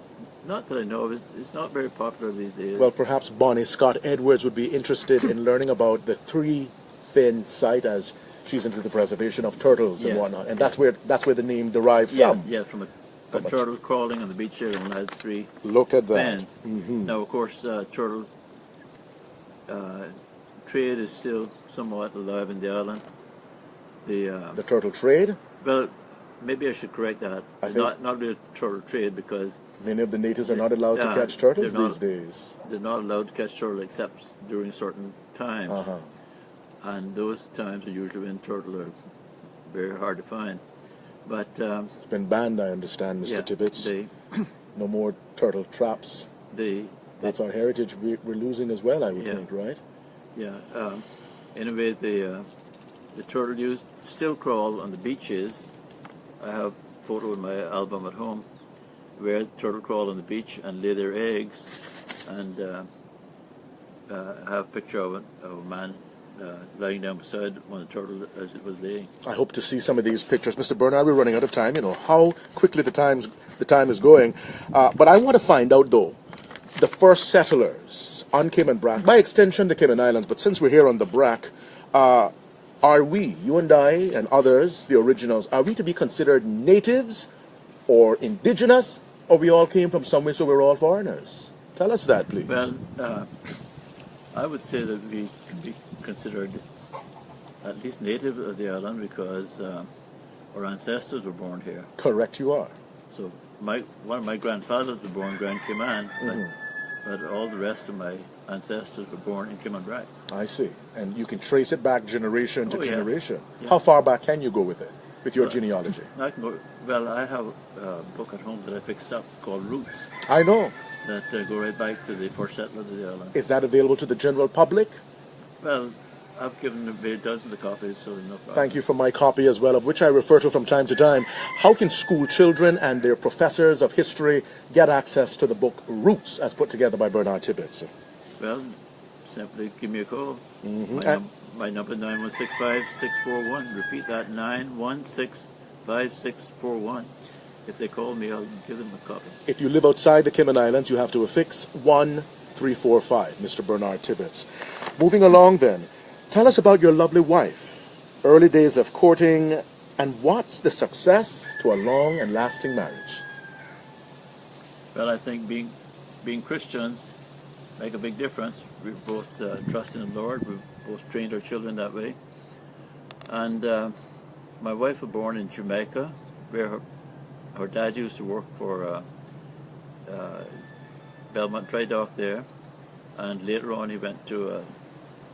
[SPEAKER 2] Not that I know of. It's not very popular these days.
[SPEAKER 1] well, perhaps Bonnie Scott Edwards would be interested in learning about the 3 thin sight as she's into the preservation of turtles and
[SPEAKER 2] Yes.
[SPEAKER 1] whatnot. And that's where the name derived
[SPEAKER 2] Yeah,
[SPEAKER 1] from.
[SPEAKER 2] yeah, from a turtle crawling on the beach there and had 3
[SPEAKER 1] Look at that.
[SPEAKER 2] fans. Now, of course, turtle trade is still somewhat alive in the island.
[SPEAKER 1] The turtle trade?
[SPEAKER 2] Well, maybe I should correct that.
[SPEAKER 1] I think-
[SPEAKER 2] Not really turtle trade, because
[SPEAKER 1] Many of the natives are not allowed to catch turtles
[SPEAKER 2] they're not-
[SPEAKER 1] these days.
[SPEAKER 2] they're not allowed to catch turtle except during certain times.
[SPEAKER 1] Uh-huh.
[SPEAKER 2] And those times are usually when turtle are very hard to find. But
[SPEAKER 1] It's been banned, I understand, Mr.
[SPEAKER 2] yeah,
[SPEAKER 1] Tibbetts. No more turtle traps. That's our heritage we're losing as well, I would
[SPEAKER 2] Yeah.
[SPEAKER 1] think, right?
[SPEAKER 2] Yeah. Anyway, the turtle still crawl on the beaches. I have a photo in my album at home where turtle crawl on the beach and lay their eggs, and I have a picture of a man lying down beside one of the turtle as it was laying.
[SPEAKER 1] I hope to see some of these pictures. Mr. Bernard, we're running out of time. You know how quickly the time is going. But I want to find out, though, the first settlers on Cayman Brac, by extension the Cayman Islands, but since we're here on the Brac, are we, you and I and others, the originals, are we to be considered natives or indigenous, or we all came from somewhere, so we're all foreigners? Tell us that, please.
[SPEAKER 2] Well, I would say that we can be considered at least native of the island because our ancestors were born here.
[SPEAKER 1] Correct you are.
[SPEAKER 2] So one of my grandfathers was born in Grand Cayman, but all the rest of my ancestors were born in Cayman Brac.
[SPEAKER 1] I see. And you can trace it back generation to
[SPEAKER 2] Oh, yes.
[SPEAKER 1] generation.
[SPEAKER 2] Yeah.
[SPEAKER 1] How far back can you go with it, with your genealogy?
[SPEAKER 2] I can go, well, I have a book at home that I fixed up called Roots
[SPEAKER 1] I know.
[SPEAKER 2] that go right back to the first settlers of the island.
[SPEAKER 1] Is that available to the general public?
[SPEAKER 2] Well, I've given away dozens of copies, so no problem.
[SPEAKER 1] Thank you for my copy as well, of which I refer to from time to time. How can school children and their professors of history get access to the book Roots, as put together by Burnard Tibbetts?
[SPEAKER 2] Well, simply give me a call.
[SPEAKER 1] And-
[SPEAKER 2] My number 9165641. Repeat that, 9165641. If they call me, I'll give them a copy.
[SPEAKER 1] If you live outside the Cayman Islands, you have to affix 1345, Mr. Burnard Tibbetts. Moving along then, tell us about your lovely wife, early days of courting, and what's the success to a long and lasting marriage?
[SPEAKER 2] Well, I think being Christians make a big difference. We both trust in the Lord. We've both trained our children that way. And my wife was born in Jamaica, where her dad used to work for Belmont Dry Dock there. And later on he went to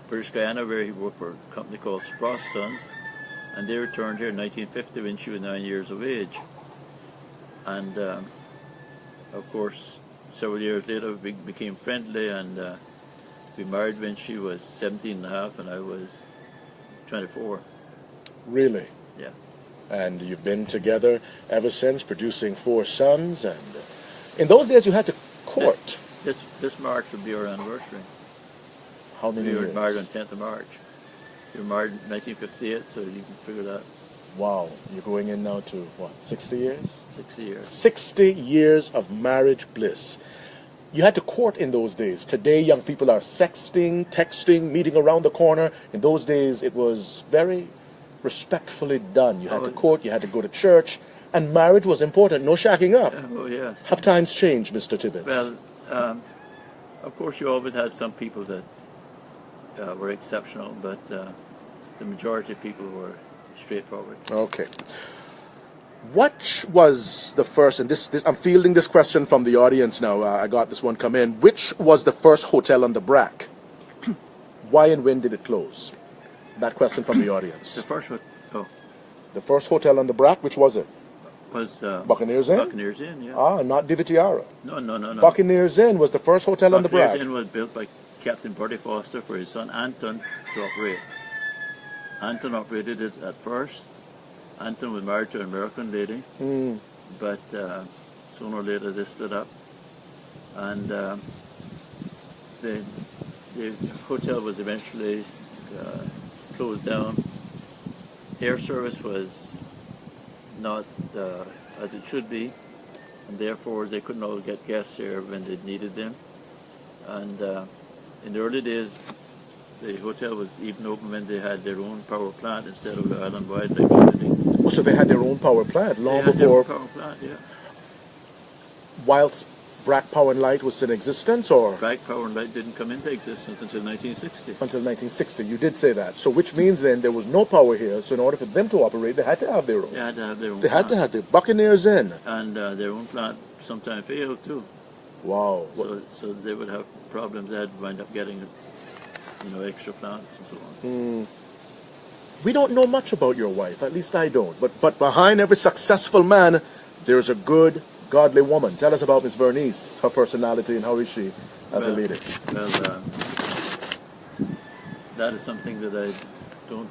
[SPEAKER 2] British Guyana, where he worked for a company called Sprostons. And they returned here in 1950 when she was 9 years of age. And of course, several years later we became friendly, and we married when she was 17 and a half and I was 24.
[SPEAKER 1] Really?
[SPEAKER 2] Yeah.
[SPEAKER 1] And you've been together ever since, producing 4 sons, and in those days you had to court.
[SPEAKER 2] This March would be our anniversary.
[SPEAKER 1] How many
[SPEAKER 2] We were
[SPEAKER 1] years?
[SPEAKER 2] married on 10th of March. We were married in 1958, so you can figure that.
[SPEAKER 1] Wow, you're going in now to, what, 60 years?
[SPEAKER 2] 60 years.
[SPEAKER 1] 60 years of marriage bliss. You had to court in those days. Today, young people are sexting, texting, meeting around the corner. In those days, it was very respectfully done. You had to court, you had to go to church, and marriage was important. No shacking up.
[SPEAKER 2] Oh, yes.
[SPEAKER 1] Have times changed, Mr. Tibbetts?
[SPEAKER 2] Well, of course you always had some people that were exceptional, but the majority of people were straightforward.
[SPEAKER 1] Okay. What was the first, and this I'm fielding this question from the audience now, I got this one come in. Which was the first hotel on the Brac? Why and when did it close? That question from the audience.
[SPEAKER 2] The first one,
[SPEAKER 1] The first hotel on the Brac, which was it?
[SPEAKER 2] was
[SPEAKER 1] Buccaneers Inn?
[SPEAKER 2] Buccaneers Inn, yeah.
[SPEAKER 1] Ah, not Divitiara.
[SPEAKER 2] No.
[SPEAKER 1] Buccaneers Inn was the first hotel on the
[SPEAKER 2] Buccaneers
[SPEAKER 1] Brac.
[SPEAKER 2] Inn was built by Captain Bertie Foster for his son Anton to operate. Anton operated it at first. Anton was married to an American lady, but sooner or later they split up, and the hotel was eventually closed down. Air service was not as it should be, and therefore they couldn't all get guests here when they needed them. And in the early days, the hotel was even open when they had their own power plant instead of the island-wide electricity.
[SPEAKER 1] Oh, so they had their own power plant long
[SPEAKER 2] They had their
[SPEAKER 1] before,
[SPEAKER 2] own power plant, yeah.
[SPEAKER 1] whilst Brac Power and Light was in existence, or
[SPEAKER 2] Brac Power and Light didn't come into existence until 1960.
[SPEAKER 1] until 1960? You did say that. So which means then there was no power here. So in order for them to operate, they had to have their own.
[SPEAKER 2] They had to have their own
[SPEAKER 1] They had
[SPEAKER 2] plant.
[SPEAKER 1] to have the Buccaneers in.
[SPEAKER 2] And their own plant sometimes failed too.
[SPEAKER 1] Wow.
[SPEAKER 2] So they would have problems. They had to wind up getting, extra plants and so on.
[SPEAKER 1] We don't know much about your wife. At least I don't. But behind every successful man, there's a good, godly woman. Tell us about Miss Vernice, her personality, and how is she as a lady?
[SPEAKER 2] Well, that is something that I don't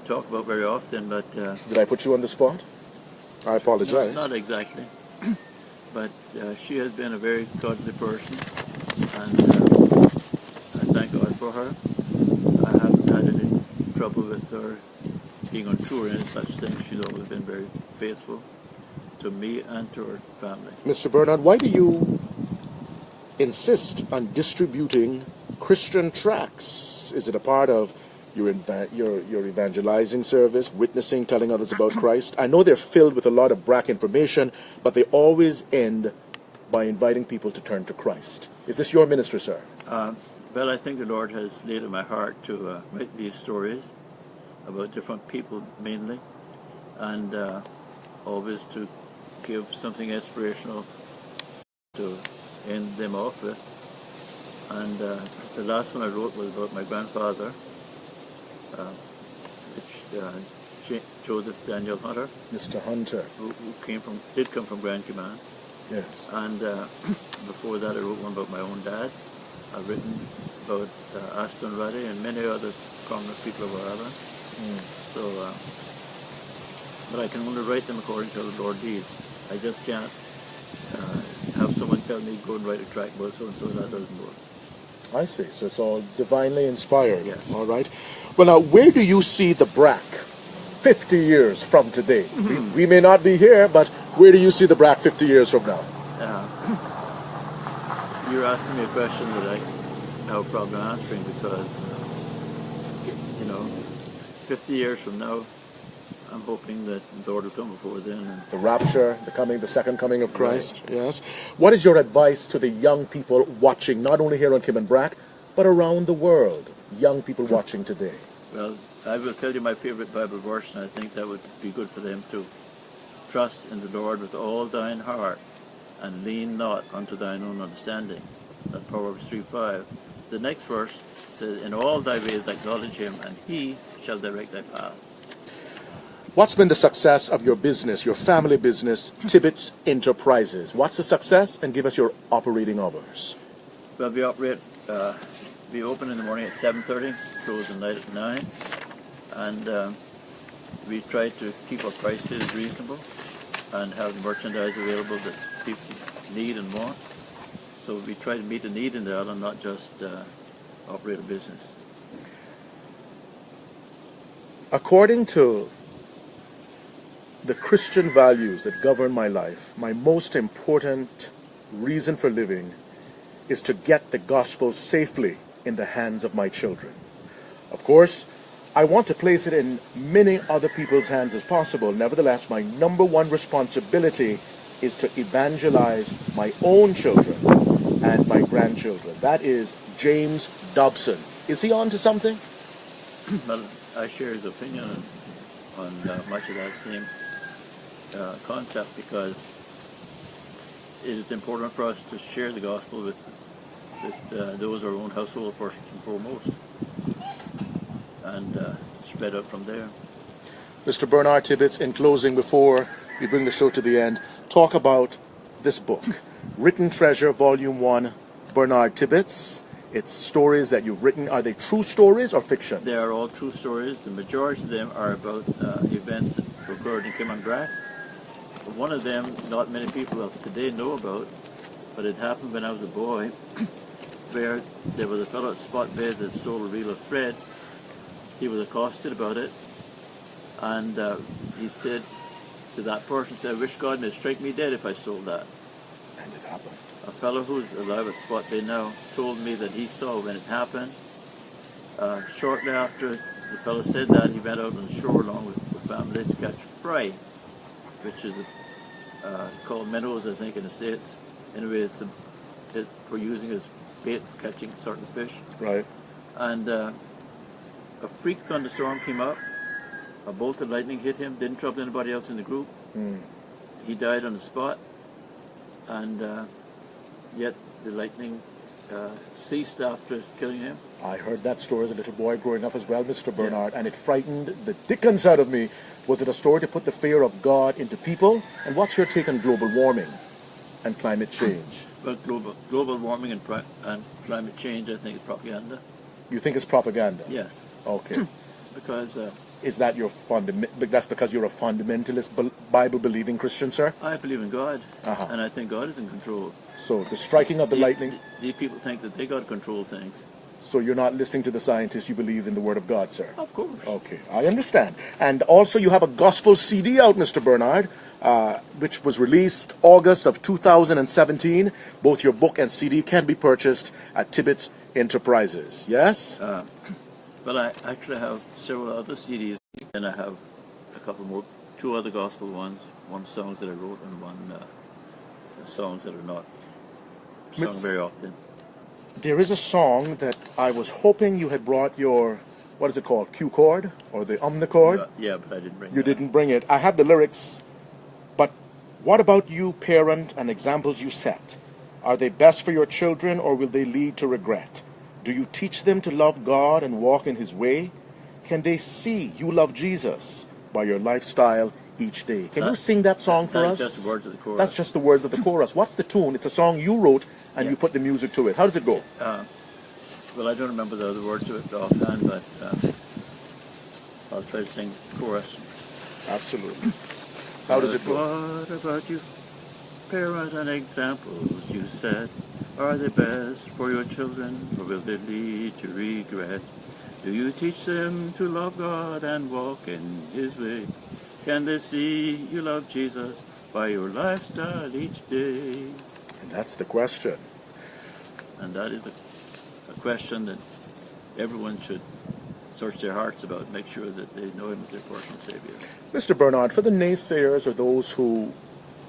[SPEAKER 2] talk about very often, but...
[SPEAKER 1] Did I put you on the spot? I apologize.
[SPEAKER 2] Not exactly. But she has been a very godly person, and I thank God for her. I haven't had any trouble with her being untrue or any such thing. She's always been very faithful to me and to her family.
[SPEAKER 1] Mr. Burnard, why do you insist on distributing Christian tracts? Is it a part of your evangelizing service, witnessing, telling others about Christ? I know they're filled with a lot of Brac information, but they always end by inviting people to turn to Christ. Is this your ministry, sir?
[SPEAKER 2] Well, I think the Lord has laid in my heart to write these stories about different people mainly, and always to give something inspirational to end them off with. And the last one I wrote was about my grandfather, Joseph Daniel Hunter.
[SPEAKER 1] Mr. Hunter.
[SPEAKER 2] Who did come from Grand Cayman.
[SPEAKER 1] Yes.
[SPEAKER 2] And before that I wrote one about my own dad. I've written about Aston Ruddy and many other prominent people of our island. So, but I can only write them according to the Lord leads. I just can't have someone tell me go and write a track about so-and-so. That doesn't work.
[SPEAKER 1] I see. So it's all divinely inspired.
[SPEAKER 2] Yes.
[SPEAKER 1] All right. Well, now, where do you see the Brac 50 years from today? We may not be here, but where do you see the Brac 50 years from now?
[SPEAKER 2] You're asking me a question that I have a problem answering because, 50 years from now, I'm hoping that the Lord will come before then. And
[SPEAKER 1] The rapture, the second coming of Christ. Right. Yes. What is your advice to the young people watching, not only here on Cayman Brac, but around the world? Young people watching today.
[SPEAKER 2] Well, I will tell you my favorite Bible verse, and I think that would be good for them too. Trust in the Lord with all thine heart, and lean not unto thine own understanding. That's Proverbs 3:5. The next verse says, in all thy ways acknowledge him, and he shall direct thy paths.
[SPEAKER 1] What's been the success of your business, your family business, Tibbetts Enterprises? What's the success? And give us your operating hours.
[SPEAKER 2] Well, we open in the morning at 7:30, close at night at 9, and we try to keep our prices reasonable and have merchandise available that people need and want. So we try to meet a need in the island, not just operate a business.
[SPEAKER 1] According to the Christian values that govern my life, my most important reason for living is to get the gospel safely in the hands of my children. Of course, I want to place it in many other people's hands as possible. Nevertheless, my number one responsibility is to evangelize my own children and my grandchildren. That is James Dobson. Is he on to something?
[SPEAKER 2] Well, I share his opinion on much of that same concept, because it is important for us to share the gospel with those of our own household first and foremost, and spread out from there.
[SPEAKER 1] Mr. Burnard Tibbetts, in closing, before we bring the show to the end, talk about this book, Written Treasure, Volume 1, Burnard Tibbetts. It's stories that you've written. Are they true stories or fiction?
[SPEAKER 2] They are all true stories. The majority of them are about events that occurred in Cayman Brac. One of them, not many people of today know about, but it happened when I was a boy, where there was a fellow at Spot Bay that stole a reel of thread. He was accosted about it, and he said to that person, I wish God may strike me dead if I stole that.
[SPEAKER 1] And it happened.
[SPEAKER 2] a fellow who's alive at Spot Bay now told me that he saw when it happened. Shortly after the fellow said that, he went out on the shore along with the family to catch fry, which is called minnows, I think, in the States. Anyway, it's for using as bait for catching certain fish.
[SPEAKER 1] Right.
[SPEAKER 2] And a freak thunderstorm came up. A bolt of lightning hit him, didn't trouble anybody else in the group. He died on the spot, and yet the lightning ceased after killing him.
[SPEAKER 1] I heard that story as a little boy growing up as well, Mr. Burnard, and it frightened the dickens out of me. Was it a story to put the fear of God into people? And what's your take on global warming and climate change?
[SPEAKER 2] Well, global warming and climate change, I think, is propaganda.
[SPEAKER 1] You think it's propaganda?
[SPEAKER 2] Yes.
[SPEAKER 1] Okay.
[SPEAKER 2] Because
[SPEAKER 1] Is that your that's because you're a fundamentalist Bible-believing Christian, sir?
[SPEAKER 2] I believe in God, and I think God is in control.
[SPEAKER 1] So the striking of the lightning...
[SPEAKER 2] These people think that they got to control things.
[SPEAKER 1] So you're not listening to the scientists, you believe in the Word of God, sir?
[SPEAKER 2] Of course.
[SPEAKER 1] Okay, I understand. And also you have a gospel CD out, Mr. Burnard, which was released August of 2017. Both your book and CD can be purchased at Tibbetts Enterprises, yes?
[SPEAKER 2] Well, I actually have several other CDs, and I have a couple more, two other gospel ones, one songs that I wrote and one songs that are not sung very often.
[SPEAKER 1] There is a song that I was hoping you had brought your, what is it called, Q chord or the omnichord?
[SPEAKER 2] Yeah, but I didn't bring it.
[SPEAKER 1] You didn't bring it. I have the lyrics, but what about you, parent, and examples you set? Are they best for your children, or will they lead to regret? Do you teach them to love God and walk in His way? Can they see you love Jesus by your lifestyle each day? Can you sing that song for us?
[SPEAKER 2] That's just the words of the chorus.
[SPEAKER 1] That's just the words of the chorus. What's the tune? It's a song you wrote, and you put the music to it. How does it go?
[SPEAKER 2] Well, I don't remember the other words of it offhand, but I'll try to sing the chorus.
[SPEAKER 1] Absolutely. How does it go?
[SPEAKER 2] What about you, parent, and examples you set? Are they best for your children, or will they lead to regret? Do you teach them to love God and walk in His way? Can they see you love Jesus by your lifestyle each day?
[SPEAKER 1] And that's the question.
[SPEAKER 2] And that is a question that everyone should search their hearts about, make sure that they know Him as their personal Savior.
[SPEAKER 1] Mr. Burnard, for the naysayers or those who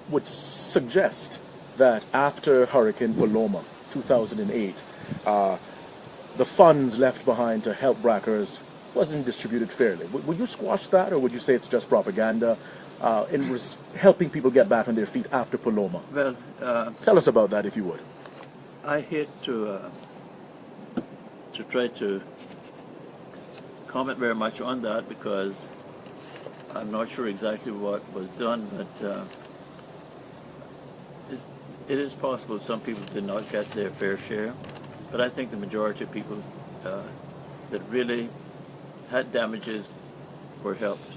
[SPEAKER 1] would suggest that after Hurricane Paloma, 2008, the funds left behind to help Brackers wasn't distributed fairly, would you squash that, or would you say it's just propaganda in helping people get back on their feet after Paloma?
[SPEAKER 2] Well,
[SPEAKER 1] tell us about that, if you would.
[SPEAKER 2] I hate to try to comment very much on that, because I'm not sure exactly what was done, but it is possible some people did not get their fair share, but I think the majority of people that really had damages were helped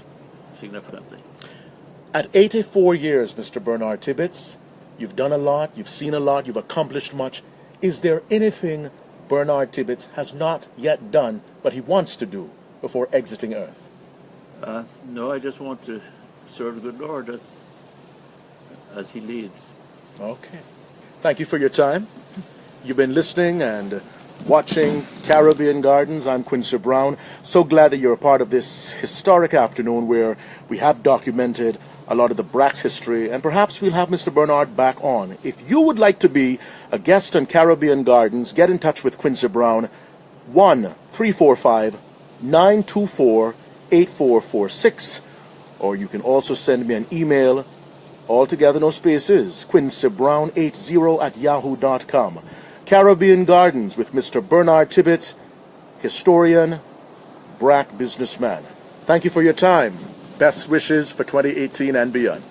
[SPEAKER 2] significantly.
[SPEAKER 1] At 84 years, Mr. Burnard Tibbetts, you've done a lot, you've seen a lot, you've accomplished much. Is there anything Burnard Tibbetts has not yet done, but he wants to do before exiting Earth?
[SPEAKER 2] No, I just want to serve the good Lord as He leads.
[SPEAKER 1] Okay. Thank you for your time. You've been listening and watching Caribbean Gardens. I'm Quincy Brown. So glad that you're a part of this historic afternoon where we have documented a lot of the Brac's history, and perhaps we'll have Mr. Burnard back on. If you would like to be a guest on Caribbean Gardens, get in touch with Quincy Brown, 1-345-924-8446, or you can also send me an email, all together, no spaces, QuincyBrown80@yahoo.com. Caribbean Gardens with Mr. Burnard Tibbetts, historian, Brac businessman. Thank you for your time. Best wishes for 2018 and beyond.